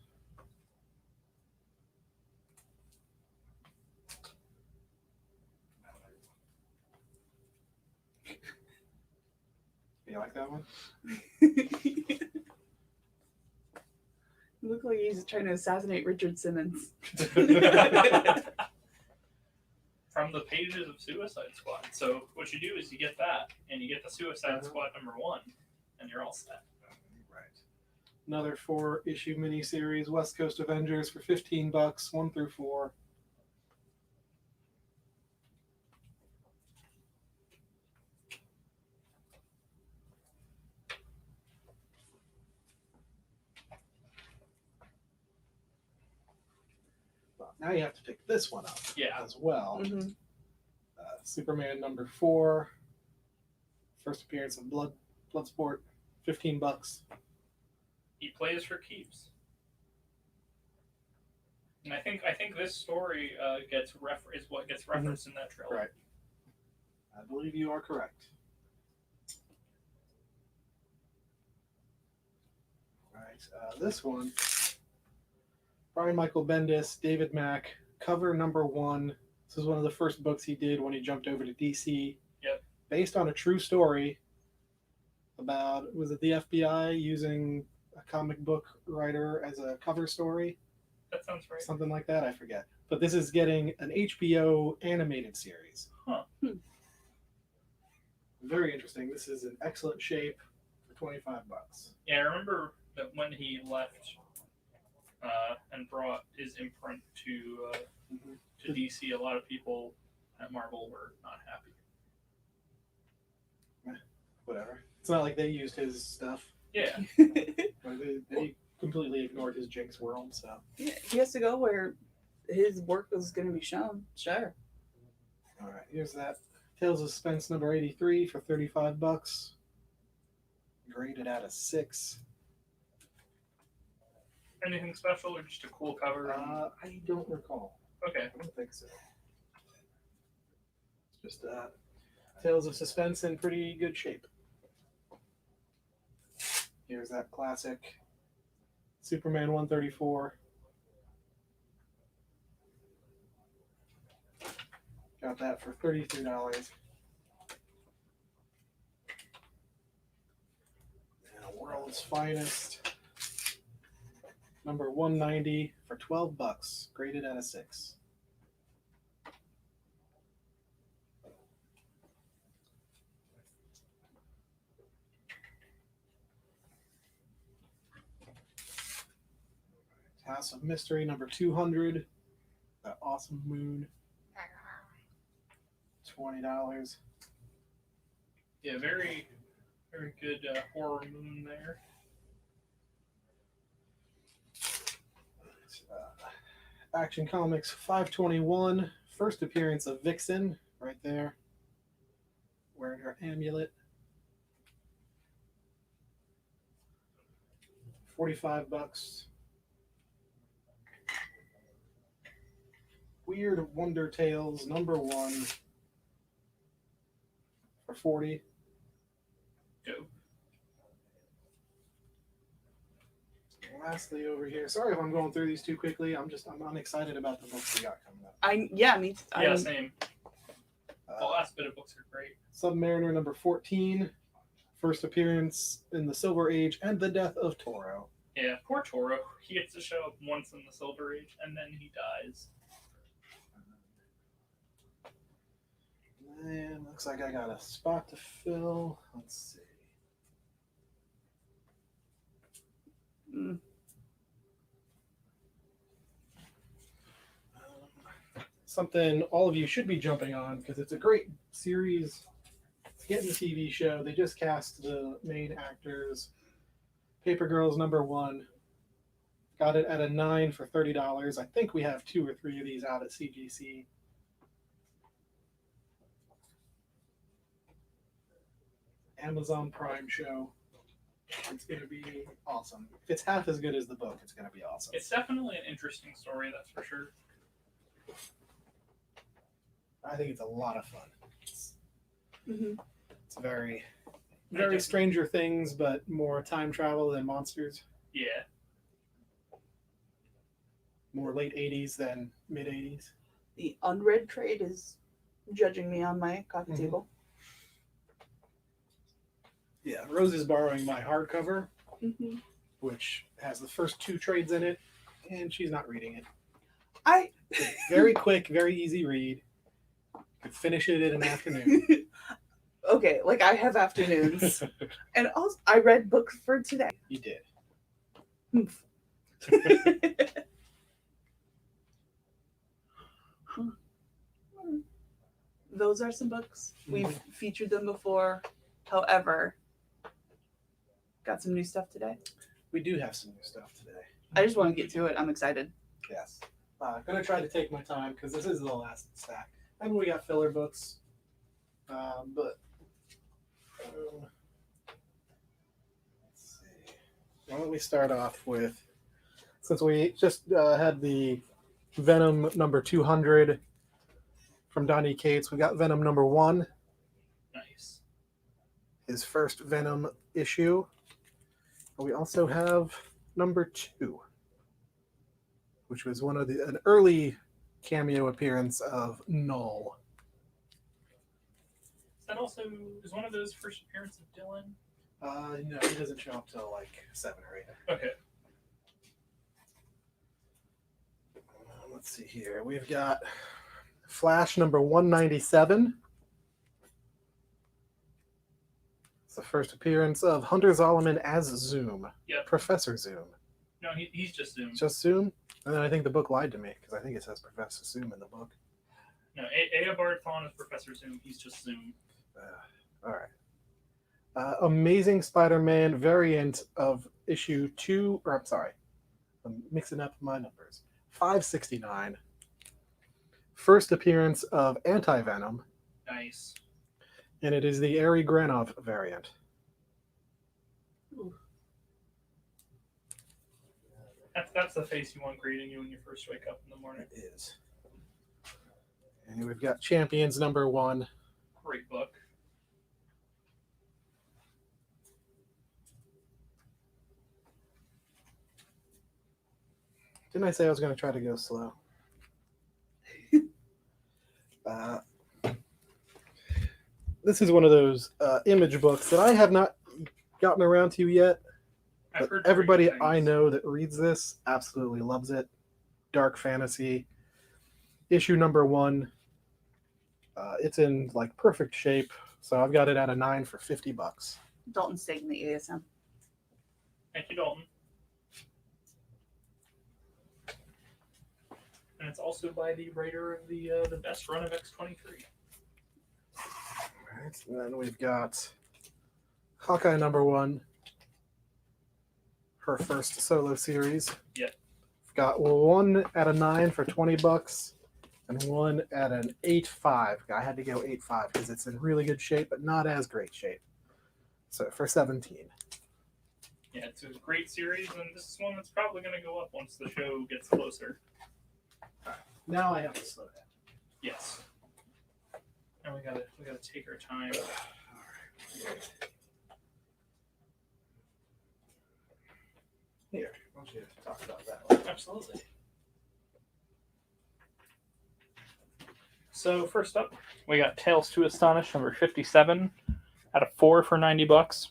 You like that one? You look like he's trying to assassinate Richard Simmons. From the pages of Suicide Squad. So what you do is you get that, and you get the Suicide Squad #1, and you're all set. Right. Another 4-issue miniseries, West Coast Avengers for $15, 1 through 4. Well, now you have to pick this one up Yeah. as well. Mm-hmm. Superman #4. First appearance of Bloodsport, $15. He plays for keeps. And I think this story is what gets referenced in that trailer. Right. I believe you are correct. Right. This one, Brian Michael Bendis, David Mack, cover #1. This is one of the first books he did when he jumped over to DC. Yep. Based on a true story about, was it the FBI using a comic book writer as a cover story? That sounds right. Something like that, I forget. But this is getting an HBO animated series. Huh. Very interesting. This is in excellent shape for $25. Yeah, I remember that when he left and brought his imprint to DC, a lot of people at Marvel were not happy. Whatever. It's not like they used his stuff. Yeah. They completely ignored his Jinx world, so. Yeah, he has to go where his work is going to be shown. Sure. All right, here's that. Tales of Suspense #83 for $35. Graded out of 6. Anything special or just a cool cover? I don't recall. Okay. I don't think so. It's just Tales of Suspense in pretty good shape. Here's that classic Superman 134. Got that for $33. And World's Finest #190 for $12, graded out of 6. House of Mystery #200, that awesome moon, $20. Yeah, very, very good horror moon there. Action Comics 521, first appearance of Vixen, right there, wearing her amulet. $45. Weird Wonder Tales #1 for $40. Dope. Lastly, over here. Sorry if I'm going through these too quickly. I'm unexcited about the books we got coming up. Yeah, same. The last bit of books are great. Submariner #14, first appearance in the Silver Age and the death of Toro. Yeah, poor Toro. He gets to show up once in the Silver Age, and then he dies. And looks like I got a spot to fill. Let's see. Mm. Something all of you should be jumping on because it's a great series. It's getting the TV show. They just cast the main actors. Paper Girls #1. Got it at a 9 for $30. I think we have 2 or 3 of these out at CGC. Amazon Prime show. It's going to be awesome. If it's half as good as the book, it's going to be awesome. It's definitely an interesting story, that's for sure. I think it's a lot of fun. It's very very Stranger Things, but more time travel than monsters. Yeah. More late 80s than mid 80s. The unread trade is judging me on my coffee Mhm. table. Yeah, Rose is borrowing my hardcover, Mm-hmm. which has the first 2 trades in it, and she's not reading it. I Very quick, very easy read. Could finish it in an afternoon. okay, like I have afternoons, and also I read books for today. You did. Those are some books. We've featured them before. However, got some new stuff today. We do have some new stuff today. I just want to get to it. I'm excited. Yes. Gonna try to take my time because this is the last stack. I mean, we got filler books, but let's see. Why don't we start off with, since we just had the Venom number 200 from Donny Cates, we got Venom number 1, Nice. his first Venom issue. We also have number 2, which was an early cameo appearance of Null. Is one of those first appearance of Dylan? No, he doesn't show up till like 7 or 8. Okay. Let's see here. We've got Flash number 197. It's the first appearance of Hunter Zolomon as Zoom. Yep. Professor Zoom. No, he's just Zoom. Just Zoom? And then I think the book lied to me because I think it says Professor Zoom in the book. No, Eobard Thawne is Professor Zoom. He's just Zoom. All right. Amazing Spider-Man variant of issue 2, or I'm sorry, I'm mixing up my numbers. 569. First appearance of Anti-Venom, Nice. and it is the Ari Granov variant. That's the face you want greeting you when you first wake up in the morning. It is. And we've got Champions number 1. Great book. Didn't I say I was going to try to go slow? This is one of those image books that I have not gotten around to yet. I've But heard everybody great I things. know that reads this absolutely loves it. Dark fantasy. Issue number 1. It's in like perfect shape. So I've got it at a 9 for $50. Dalton's taking the ASM. Thank you, Dalton. And it's also by the writer of the best run of X-23. Right, and then we've got Hawkeye number 1. Her first solo series. Yep. We've got one at a 9 for $20 and one at an 8.5. I had to go 8.5 because it's in really good shape, but not as great shape. So for 17. Yeah, it's a great series, and this is one that's probably going to go up once the show gets closer. Now I have to slow down. Yes. And we gotta take our time. Here, why don't you talk about that one? Absolutely. So first up, we got Tales to Astonish number 57 out of 4 for $90.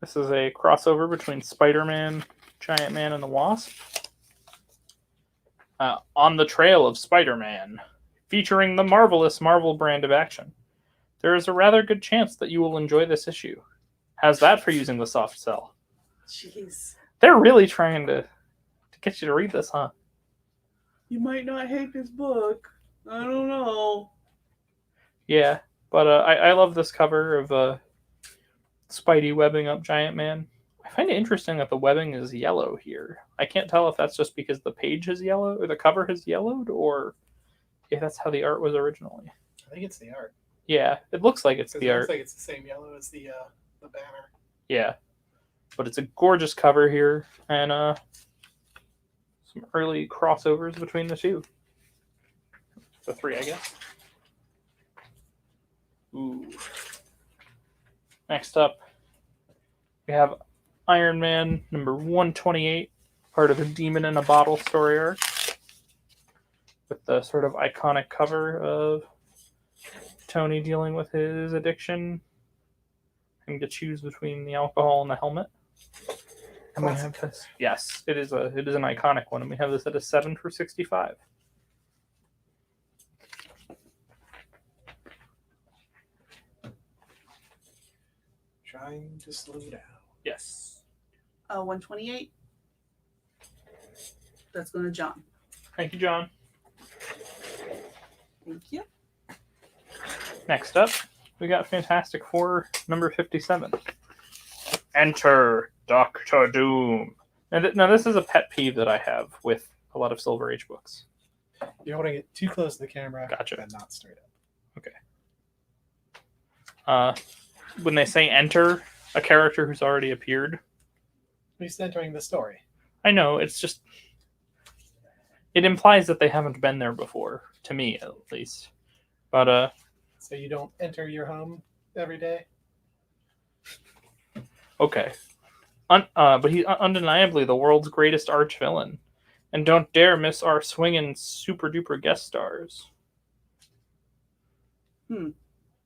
This is a crossover between Spider-Man, Giant Man, and the Wasp. On the Trail of Spider-Man, featuring the marvelous Marvel brand of action. There is a rather good chance that you will enjoy this issue. How's that for using the soft sell? Jeez. They're really trying to get you to read this, huh? You might not hate this book. I don't know. Yeah, but I love this cover of Spidey webbing up Giant Man. I find it interesting that the webbing is yellow here. I can't tell if that's just because the page is yellow or the cover has yellowed, or if that's how the art was originally. I think it's the art. Yeah, it looks like it's 'Cause the it art. looks like it's the same yellow as the banner. Yeah, but it's a gorgeous cover here, and some early crossovers between the two. The three, I guess. Ooh. Next up, we have Iron Man number 128, part of the Demon in a Bottle story arc, with the sort of iconic cover of Tony dealing with his addiction and to choose between the alcohol and the helmet. And we have this. Yes, it is an iconic one, and we have this at a 7 for 65. Trying to slow down. Yes. 128. That's going to John. Thank you, John. Thank you. Next up, we got Fantastic Four number 57. Enter Doctor Doom. And now this is a pet peeve that I have with a lot of Silver Age books. You're holding it too close to the camera. Gotcha. And not straight up. Okay. When they say enter a character who's already appeared, He's entering the story. I know, it's just... It implies that they haven't been there before, to me at least. But, So you don't enter your home every day? okay. But he's undeniably the world's greatest arch villain. And don't dare miss our swinging super duper guest stars.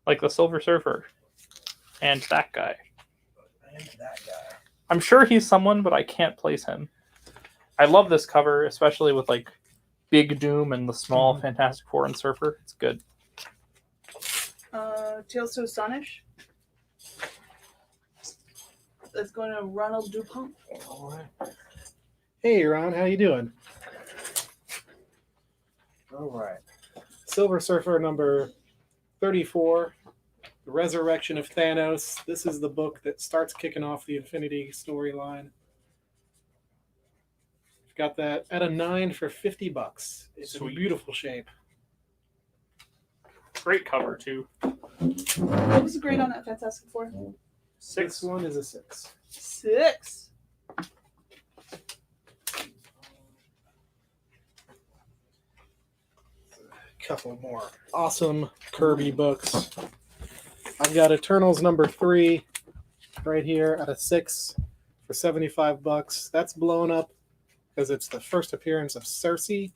Like the Silver Surfer. And that guy. And that guy. I'm sure he's someone, but I can't place him. I love this cover, especially with like Big Doom and the small Fantastic Four and Surfer. It's good. Tales to Astonish. That's going to Ronald Dupont. All right. Hey, Ron, how you doing? All right. Silver Surfer number 34, The Resurrection of Thanos. This is the book that starts kicking off the Infinity storyline. Got that at a 9 for $50. It's Sweet. in beautiful shape. Great cover, too. What was the grade on that Fantastic Four? 6. This one is a 6. 6. Couple more awesome Kirby books. I've got Eternals number 3 right here at a 6 for $75. That's blown up because it's the first appearance of Cersei,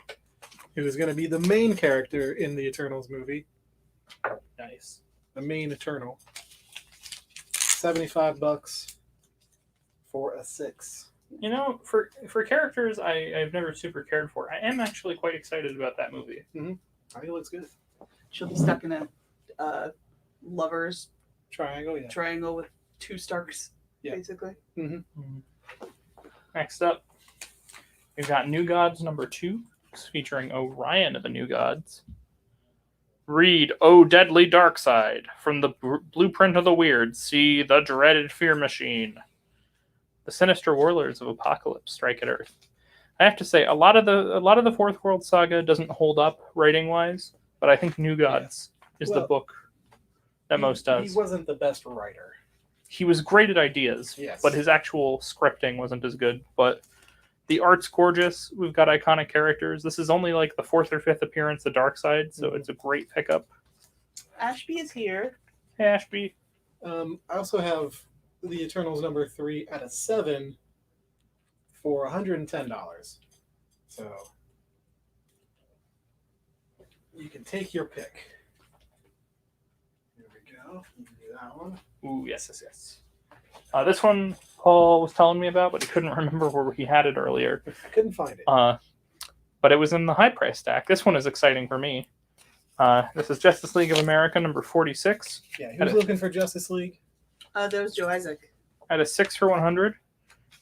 who is going to be the main character in the Eternals movie. Nice. The main Eternal. $75 for a 6. You know, for characters I've never super cared for, I am actually quite excited about that movie. I think it looks good. She'll be stuck in a lovers Triangle, yeah. triangle with 2 Starks, Yeah. basically. Next up, we've got New Gods number 2, featuring Orion of the New Gods. Read, O Deadly Darkside, from the blueprint of the weird, see the dreaded fear machine. The sinister warlords of Apocalypse strike at Earth. I have to say, a lot of the Fourth World Saga doesn't hold up writing wise, but I think New Gods is the book that most does. He wasn't the best writer. He was great at ideas, Yes. but his actual scripting wasn't as good. But the art's gorgeous. We've got iconic characters. This is only like the 4th or 5th appearance of Darkseid, so it's a great pickup. Ashby is here. Hey, Ashby. I also have the Eternals number 3 at a 7 for $110. So you can take your pick. Here we go. You can do that one. Ooh, yes. This one Paul was telling me about, but he couldn't remember where he had it earlier. I couldn't find it. But it was in the high price stack. This one is exciting for me. This is Justice League of America number 46. Yeah, who's looking for Justice League? That was Joe Isaac. At a 6 for 100.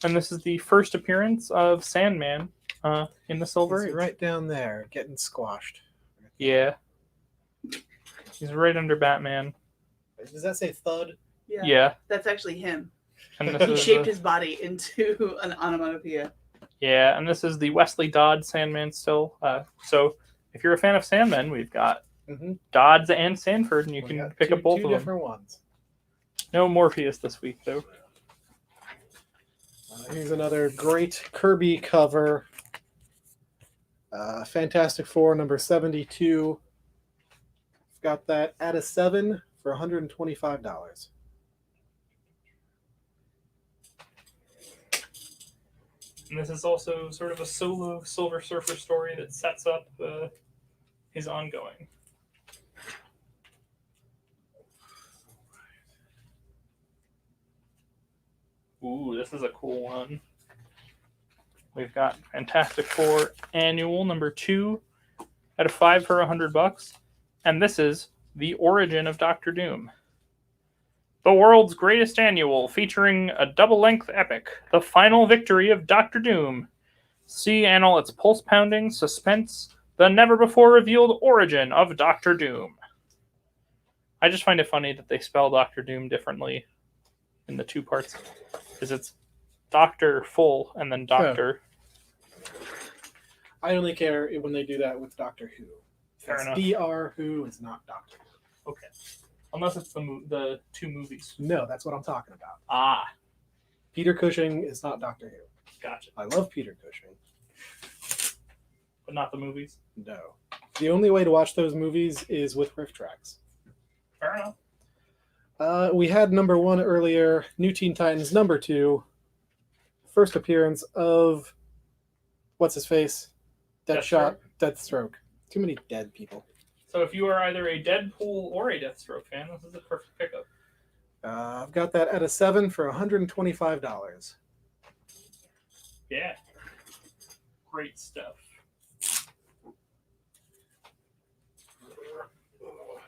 And this is the first appearance of Sandman in the Silver He's Age. right down there, getting squashed. Yeah. He's right under Batman. Does that say Thud? Yeah. That's actually him. And this He is shaped his body into an onomatopoeia. Yeah, and this is the Wesley Dodds Sandman still. So if you're a fan of Sandman, we've got Dodds and Sanford, and you can pick up both two of them. different ones. No Morpheus this week, though. Here's another great Kirby cover. Fantastic Four number 72. Got that at a 7 for $125. And this is also sort of a solo Silver Surfer story that sets up his ongoing. Ooh, this is a cool one. We've got Fantastic Four Annual #2 out of 5 for $100, and this is The Origin of Doctor Doom. The world's greatest annual, featuring a double-length epic, The Final Victory of Doctor Doom. See and all its pulse-pounding suspense, the never-before-revealed origin of Doctor Doom. I just find it funny that they spell Doctor Doom differently in the two parts, because it's Doctor full and then Doctor. I only care when they do that with Doctor Who. Fair It's enough. Dr. Who is not Doctor Who. Okay. Unless it's the two movies. No, that's what I'm talking about. Ah, Peter Cushing is not Doctor Who. gotcha. I love Peter Cushing. But not the movies. No. The only way to watch those movies is with riff tracks. Fair enough. We had #1 earlier, New Teen Titans #2. First appearance of what's his face? Deathshot, Deathstroke. Too many dead people. So if you are either a Deadpool or a Deathstroke fan, this is a perfect pickup. I've got that at a 7 for $125. Yeah. Great stuff.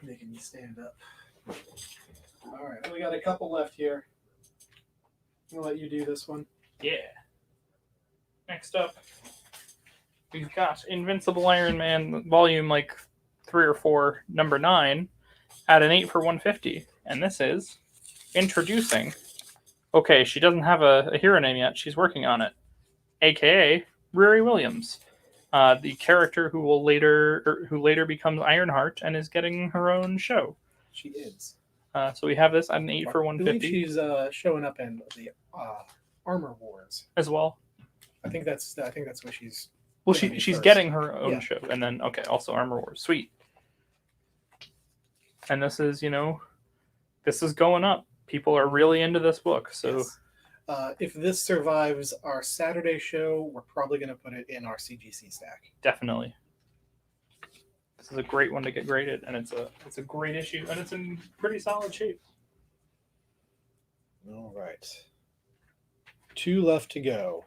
Making me stand up. All right, we got a couple left here. I'm gonna let you do this one. Yeah. Next up, we've got Invincible Iron Man volume 3 or 4, #9, at an 8 for $150. And this is introducing. Okay, she doesn't have a hero name yet. She's working on it. AKA Riri Williams, the character who later becomes Ironheart and is getting her own show. She is. So we have this at an 8 for I believe $150 she's showing up in the Armor Wars. as well. I think that's what she's. Well, gonna be she's first. getting her own Yeah. show, and then also Armor Wars, sweet. And this is this is going up. People are really into this book, so Yes. If this survives our Saturday show, we're probably going to put it in our CGC stack. definitely. This is a great one to get graded, and it's a great issue, and it's in pretty solid shape. All right. 2 left to go.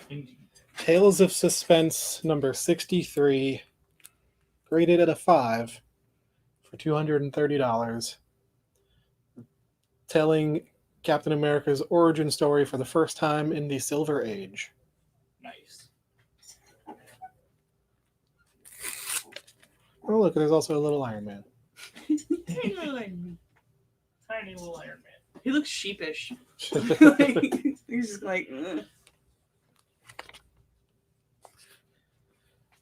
Indeed. Tales of Suspense #63, graded at a 5 for $230. Telling Captain America's origin story for the first time in the Silver Age. Nice. Oh, look, there's also a little Iron Man. Tiny little Iron Man. He looks sheepish. He's just like, ugh.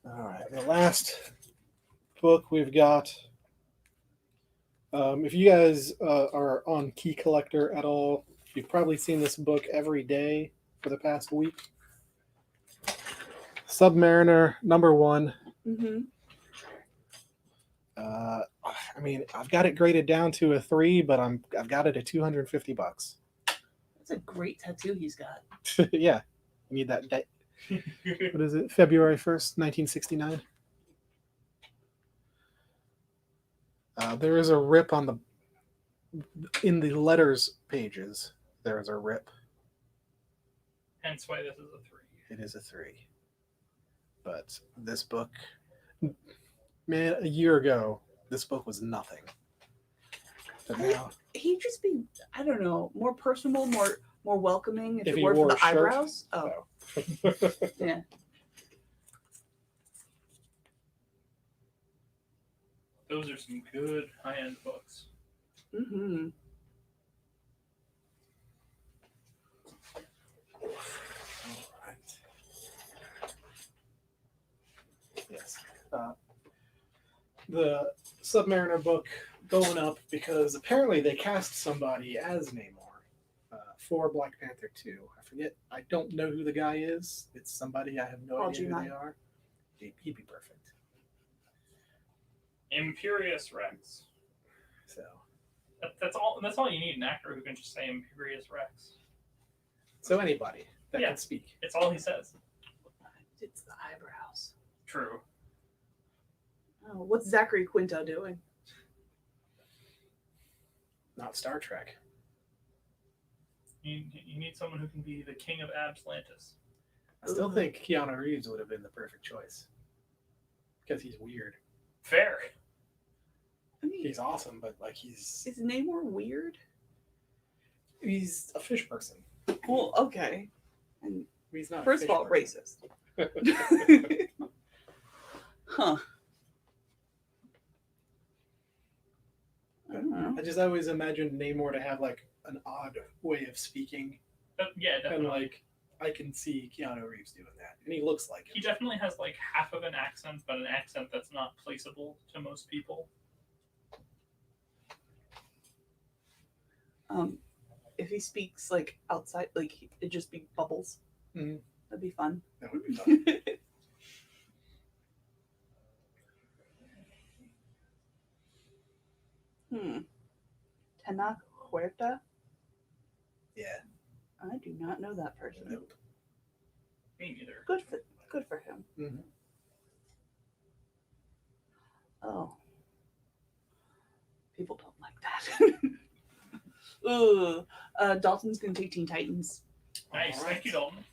All right, the last book we've got. If you guys are on Key Collector at all, you've probably seen this book every day for the past week. Submariner #1. Mm-hmm. I mean, I've got it graded down to a 3, but I've got it at $250. That's a great tattoo he's got. Yeah, you need that date. What is it? February 1st, 1969. There is a rip in the letters pages. There is a rip. Hence why this is a 3. It is a 3. But this book, man, a year ago, this book was nothing. But now, He'd just be, I don't know, more personable, more welcoming if If it he weren't wore for a the shirt? eyebrows. Oh, yeah. Those are some good high-end books. Mm-hmm. yes. The Submariner book going up because apparently they cast somebody as Namor for Black Panther 2. I forget. I don't know who the guy is. It's somebody I have no Paul idea who Giamatti. they are. He'd be perfect. Imperious Rex. So That's all. That's all you need, an actor who can just say Imperious Rex. anybody. that Yeah. can speak. It's all he says. It's the eyebrows. True. Oh, what's Zachary Quinto doing? Not Star Trek. You need someone who can be the king of Abslantis. I still Ooh. think Keanu Reeves would have been the perfect choice because he's weird. Fair. I mean, He's awesome, but like he's is Namor weird? a fish person. Well, okay. And He's not. first a of all, fish racist. Huh. I don't know. I just always imagined Namor to have like an odd way of speaking, Yeah, and definitely. like I can see Keanu Reeves doing that, and he looks like He him. definitely has like half of an accent, but an accent that's not placeable to most people. If he speaks like outside, like it just be bubbles. Mhm. That'd be fun. That would be fun. Tena Huerta? Yeah. I do not know that person. Nope. Me neither. Good for him. Mm-hmm. Oh. People don't like that. Ooh. Dalton's gonna take Teen Titans. Nice. All right. Thank you, Dalton.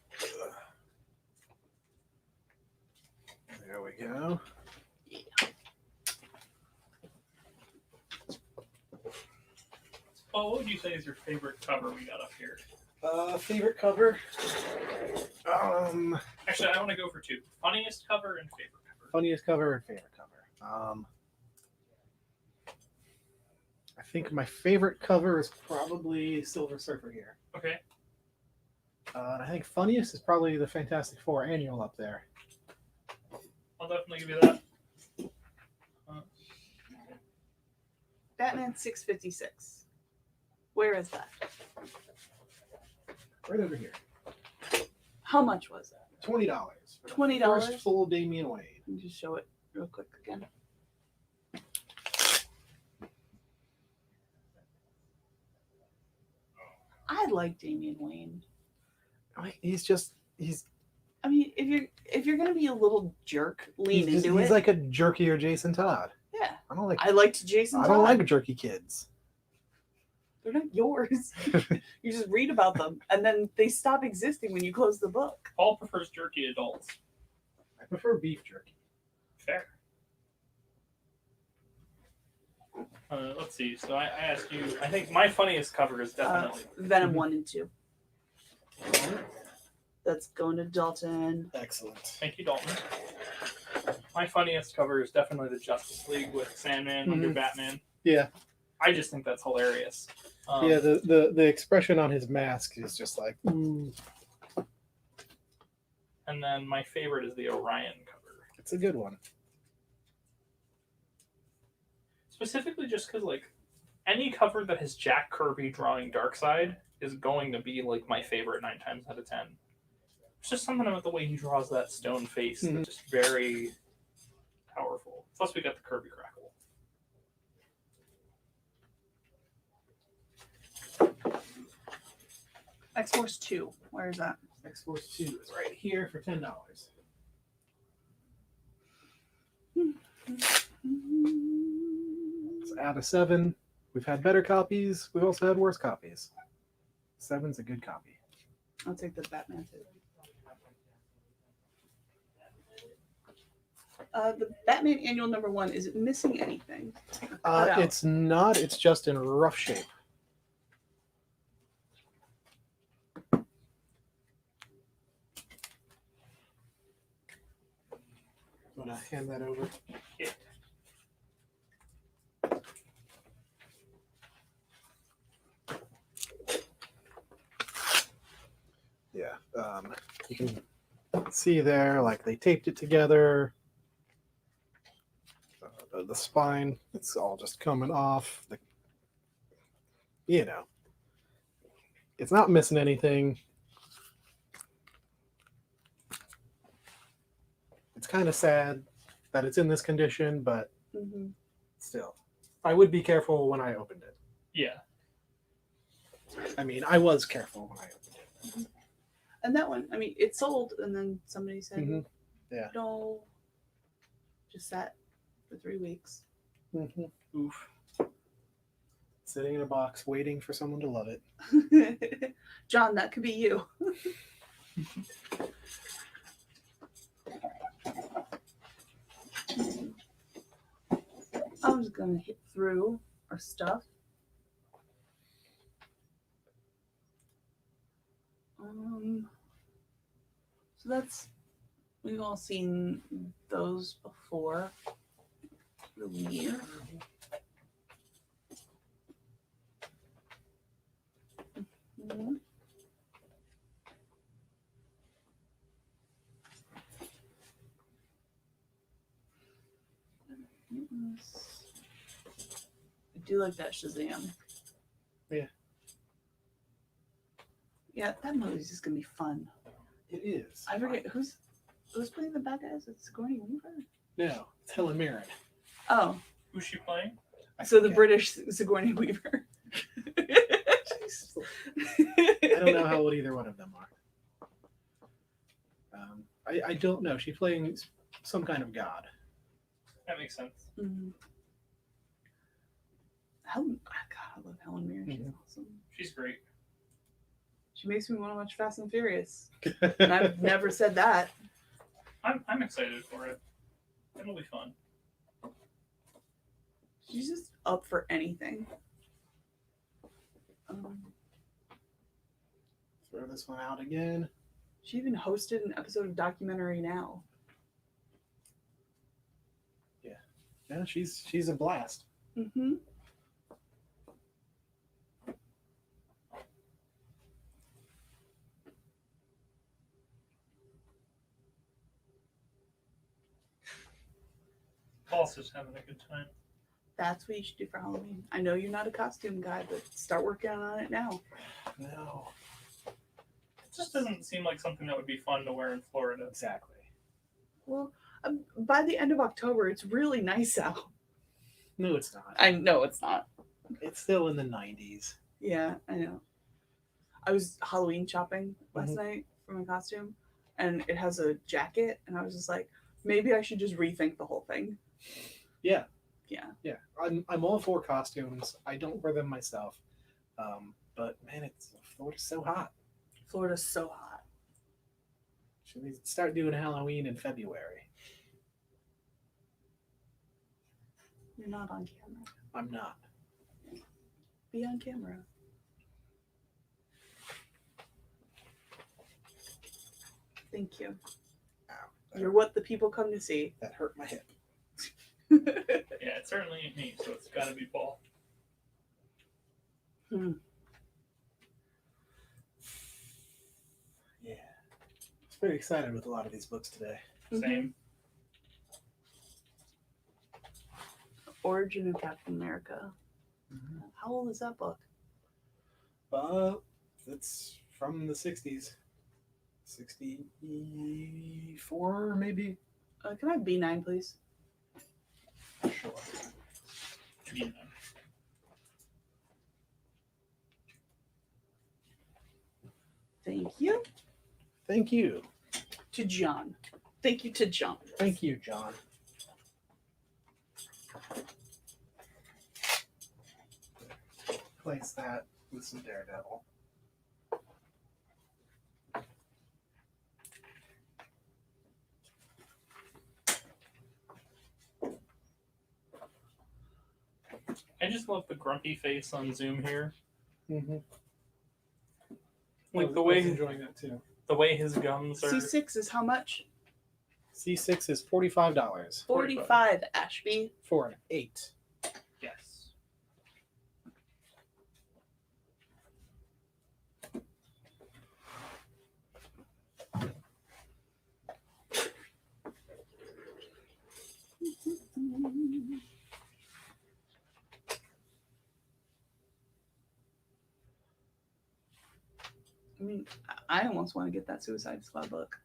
There we go. Oh, what would you say is your favorite cover we got up here? Favorite cover? Actually, I want to go for two. Funniest cover and favorite cover. Funniest cover and favorite cover. I think my favorite cover is probably Silver Surfer here. Okay. And I think funniest is probably the Fantastic Four annual up there. I'll definitely give you that. Batman 656. Where is that? Right over here. How much was it? $20. $20? First full Damian Wayne. Let me just show it real quick again. I like Damian Wayne. He's I mean, if you're gonna be a little jerk, lean into he's it. like a jerkier Jason Todd. Yeah, I don't like I liked Jason. I don't Todd. like jerky kids. They're not yours. You just read about them, and then they stop existing when you close the book. Paul prefers jerky adults. I prefer beef jerky. Fair. Let's see. So I asked you. I think my funniest cover is definitely Venom 1 and 2. That's going to Dalton. Excellent. Thank you, Dalton. My funniest cover is definitely the Justice League with Sandman under Batman. Yeah. I just think that's hilarious. Yeah, the expression on his mask is just like, ooh. And then my favorite is the Orion cover. It's a good one. Specifically just because, like, any cover that has Jack Kirby drawing Darkseid is going to be, like, my favorite 9 times out of 10. It's just something about the way he draws that stone face that's just very powerful. Plus, we got the Kirby crackle. X-Force 2. Where is that? X-Force 2 is right here for $10. It's out of 7. We've had better copies. We've also had worse copies. 7's a good copy. I'll take the Batman 2. The Batman Annual number 1, is it missing anything? Cut out. It's not. It's just in rough shape. Want to hand that over? Yeah. Yeah. You can see there, like they taped it together. The spine, it's all just coming off. It's not missing anything. It's kind of sad that it's in this condition, but still, I would be careful when I opened it. Yeah. I mean, I was careful when I opened it. And that one, I mean, it sold, and then somebody said, Mhm. Yeah. no, just sat for 3 weeks. Oof. Sitting in a box waiting for someone to love it. John, that could be you. I'm just gonna hit through our stuff. So that's, we've all seen those before. The year. Mhm. I do like that Shazam. Yeah. Yeah, that movie's just gonna be fun. It is. I forget who's playing the bad guys. It's Sigourney Weaver. No, it's Helen Mirren. Oh, Who's she playing? so the British Sigourney Weaver. I don't know how old either one of them are. I don't know. She's playing some kind of god. That makes sense. Mm-hmm. God, I love Helen Mirren. She's awesome. She's great. She makes me want to watch Fast and Furious. And I've never said that. I'm excited for it. It'll be fun. She's just up for anything. Throw this one out again. She even hosted an episode of Documentary Now. Yeah, she's a blast. Mm-hmm. Paul's just having a good time. That's what you should do for Halloween. I know you're not a costume guy, but start working on it now. No. It just doesn't seem like something that would be fun to wear in Florida. Exactly. Well, by the end of October, it's really nice out. No, it's not. I know it's not. It's still in the 90s. Yeah, I know. I was Halloween shopping last night for my costume, and it has a jacket, and I was just like, maybe I should just rethink the whole thing. Yeah. Yeah. Yeah. I'm all for costumes. I don't wear them myself. But man, Florida's so hot. Florida's so hot. Should we start doing Halloween in February? You're not on camera. I'm not. Be on camera. Thank you. Ow. You're what the people come to see. That hurt my hip. Yeah, it certainly ain't me, so it's got to be Paul. Yeah. I was very excited with a lot of these books today. Same. Origin of Captain America. How old is that book? It's from the 60s. 64, maybe? Can I have B9, please? Sure. Yeah. Thank you. Thank you. To John. Thank you to John. Thank you, John. Place that with some Daredevil. I just love the grumpy face on Zoom here. Mm-hmm. Like I the was way enjoying that too. The way his gums are. C6 is how much? C6 is $45 $45, Ashby. for an 8. Yes. I mean, I almost want to get that Suicide Squad book.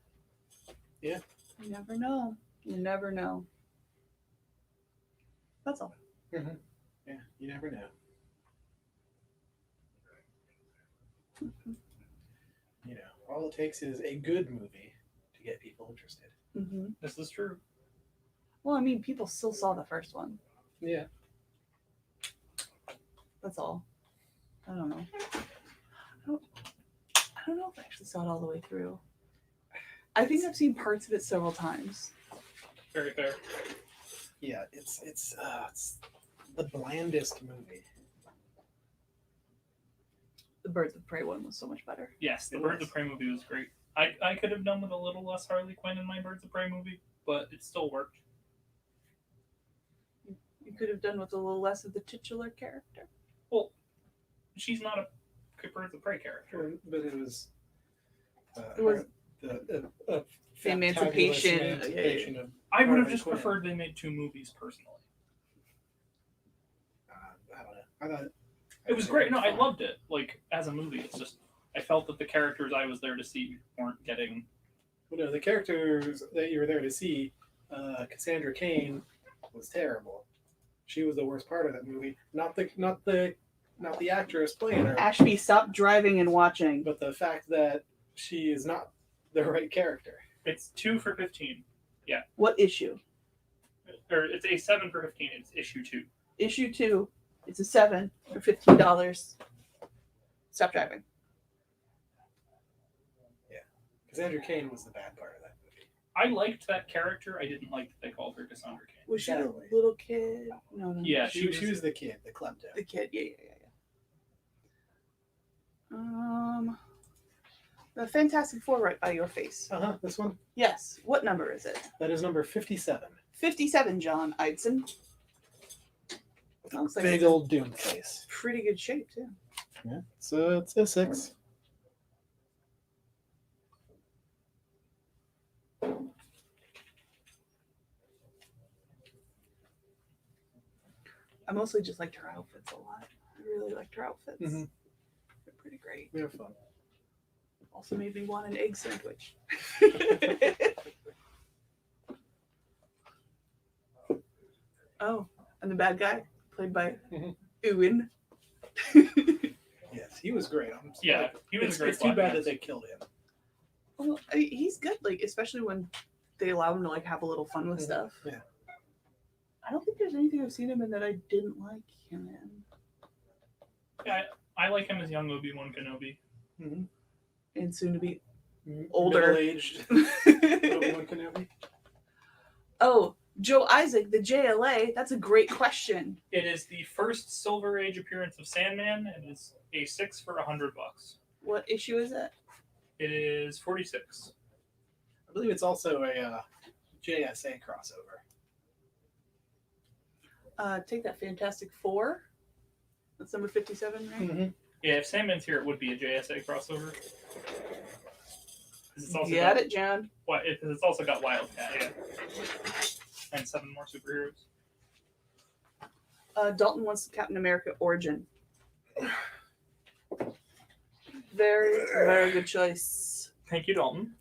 Yeah. You never know. You never know. That's all. Mm-hmm. Yeah, you never know. You know, All it takes is a good movie to get people interested. Mm-hmm. This is true. Well, I mean, people still saw the first one. Yeah. That's all. I don't know. I don't know if I actually saw it all the way through. I think I've seen parts of it several times. Very fair. Yeah, it's the blandest movie. The Birds of Prey one was so much better. Yes, the It Birds was. of Prey movie was great. I could have done with a little less Harley Quinn in my Birds of Prey movie, but it still worked. You could have done with a little less of the titular character. Well, she's not a Birds of Prey character. But it was. It was the emancipation. emancipation of. I would have Harley just Quinn. preferred they made 2 movies personally. I don't know. I thought It was great. No, I loved it. Like as a movie, it's just I felt that the characters I was there to see weren't getting. Well, no, the characters that you were there to see, Cassandra Cain, was terrible. She was the worst part of that movie. Not the actress playing her, Ashby, stop driving and watching. but the fact that she is not the right character. It's 2 for 15, What issue? or it's a 7 for 15. It's issue 2. Issue 2. It's a 7 for $15. Stop driving. Cassandra Cain was the bad part of that movie. I liked that character. I didn't like that they called her Cassandra Cain. Was she a Exactly. little kid? No. Yeah, She was the kid, the klepto. The kid. Yeah. The Fantastic Four right by your face. This one. Yes. What number is it? That is number 57. 57, John Eidson. Looks like Big it's in old Doom face. pretty good shape too. Yeah, so it's a 6. I mostly just liked her outfits a lot. I really liked her outfits. Mhm. They're pretty great. They're fun. Also made me want an egg sandwich. Oh, and the bad guy played by Mhm. Ewan. Yes, he was great. Yeah, he was it's, a great. It's too Black bad man. that they killed him. Well, he's good, like especially when they allow him to like have a little fun with Mhm. stuff. Yeah. I don't think there's anything I've seen him in that I didn't like him in. Yeah, I like him as young Obi-Wan Kenobi. Mm-hmm. And soon to be Older. Middle-aged Obi-Wan Kenobi. Oh, Joe Isaac, the JLA. That's a great question. It is the first Silver Age appearance of Sandman, and it's a 6 for $100. What issue is it? It is 46. I believe it's also a JSA crossover. Take that Fantastic Four. That's number 57, right? Mm-hmm. Yeah, if Sandman's here, it would be a JSA crossover. 'Cause It's also Got got, it, John. It's also got Wildcat, yeah. And 7 more superheroes. Dalton wants Captain America Origin. Very, very good choice. Thank you, Dalton.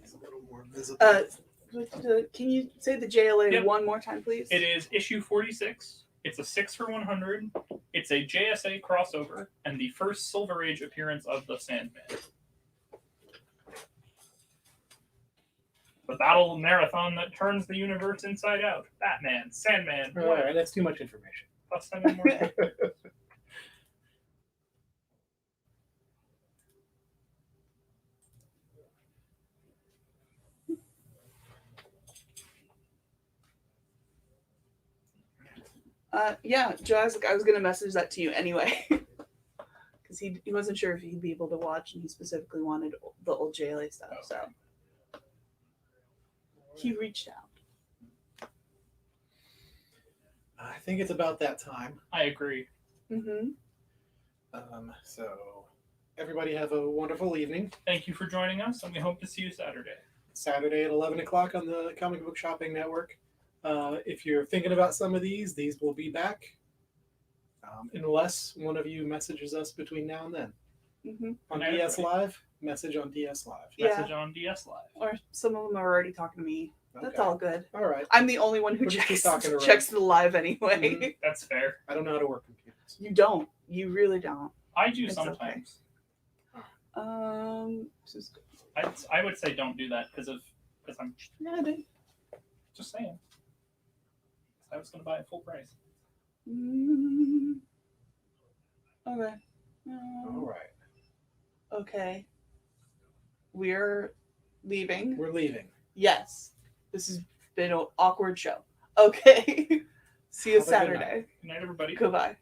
It's a little more visible. Can you say the JLA Yep. one more time, please? It is issue 46. It's a 6 for 100. It's a JSA crossover, and the first Silver Age appearance of the Sandman. The battle marathon that turns the universe inside out. Batman, Sandman, All right, that's too much information. plus 7 more. Yeah, Joe Isaac, I was going to message that to you anyway. Because he wasn't sure if he'd be able to watch, and he specifically wanted the old JLA stuff. So he reached out. I think it's about that time. I agree. Mm-hmm. So everybody have a wonderful evening. Thank you for joining us, and we hope to see you Saturday. Saturday at 11 o'clock on the Comic Book Shopping Network. If you're thinking about some of these will be back. Unless one of you messages us between now and then. Mm-hmm. On Good night, DS everybody. Live, message on DS Live. Yeah. Message on DS Live. Or some of them are already talking to me. That's Okay. all good. All right. I'm the only one who We'll just keep checks, talking to Ray. checks the live anyway. Mhm. That's fair. I don't know how to work computers. You don't. You really don't. I do It's sometimes. This is good. I would say don't do that because I'm Yeah, I did. just saying. I was gonna buy it full price. Okay. All right. Okay. We're leaving. We're leaving. Yes. This has been an awkward show. Okay. See you Have a good night. Saturday. Good night, everybody. Goodbye.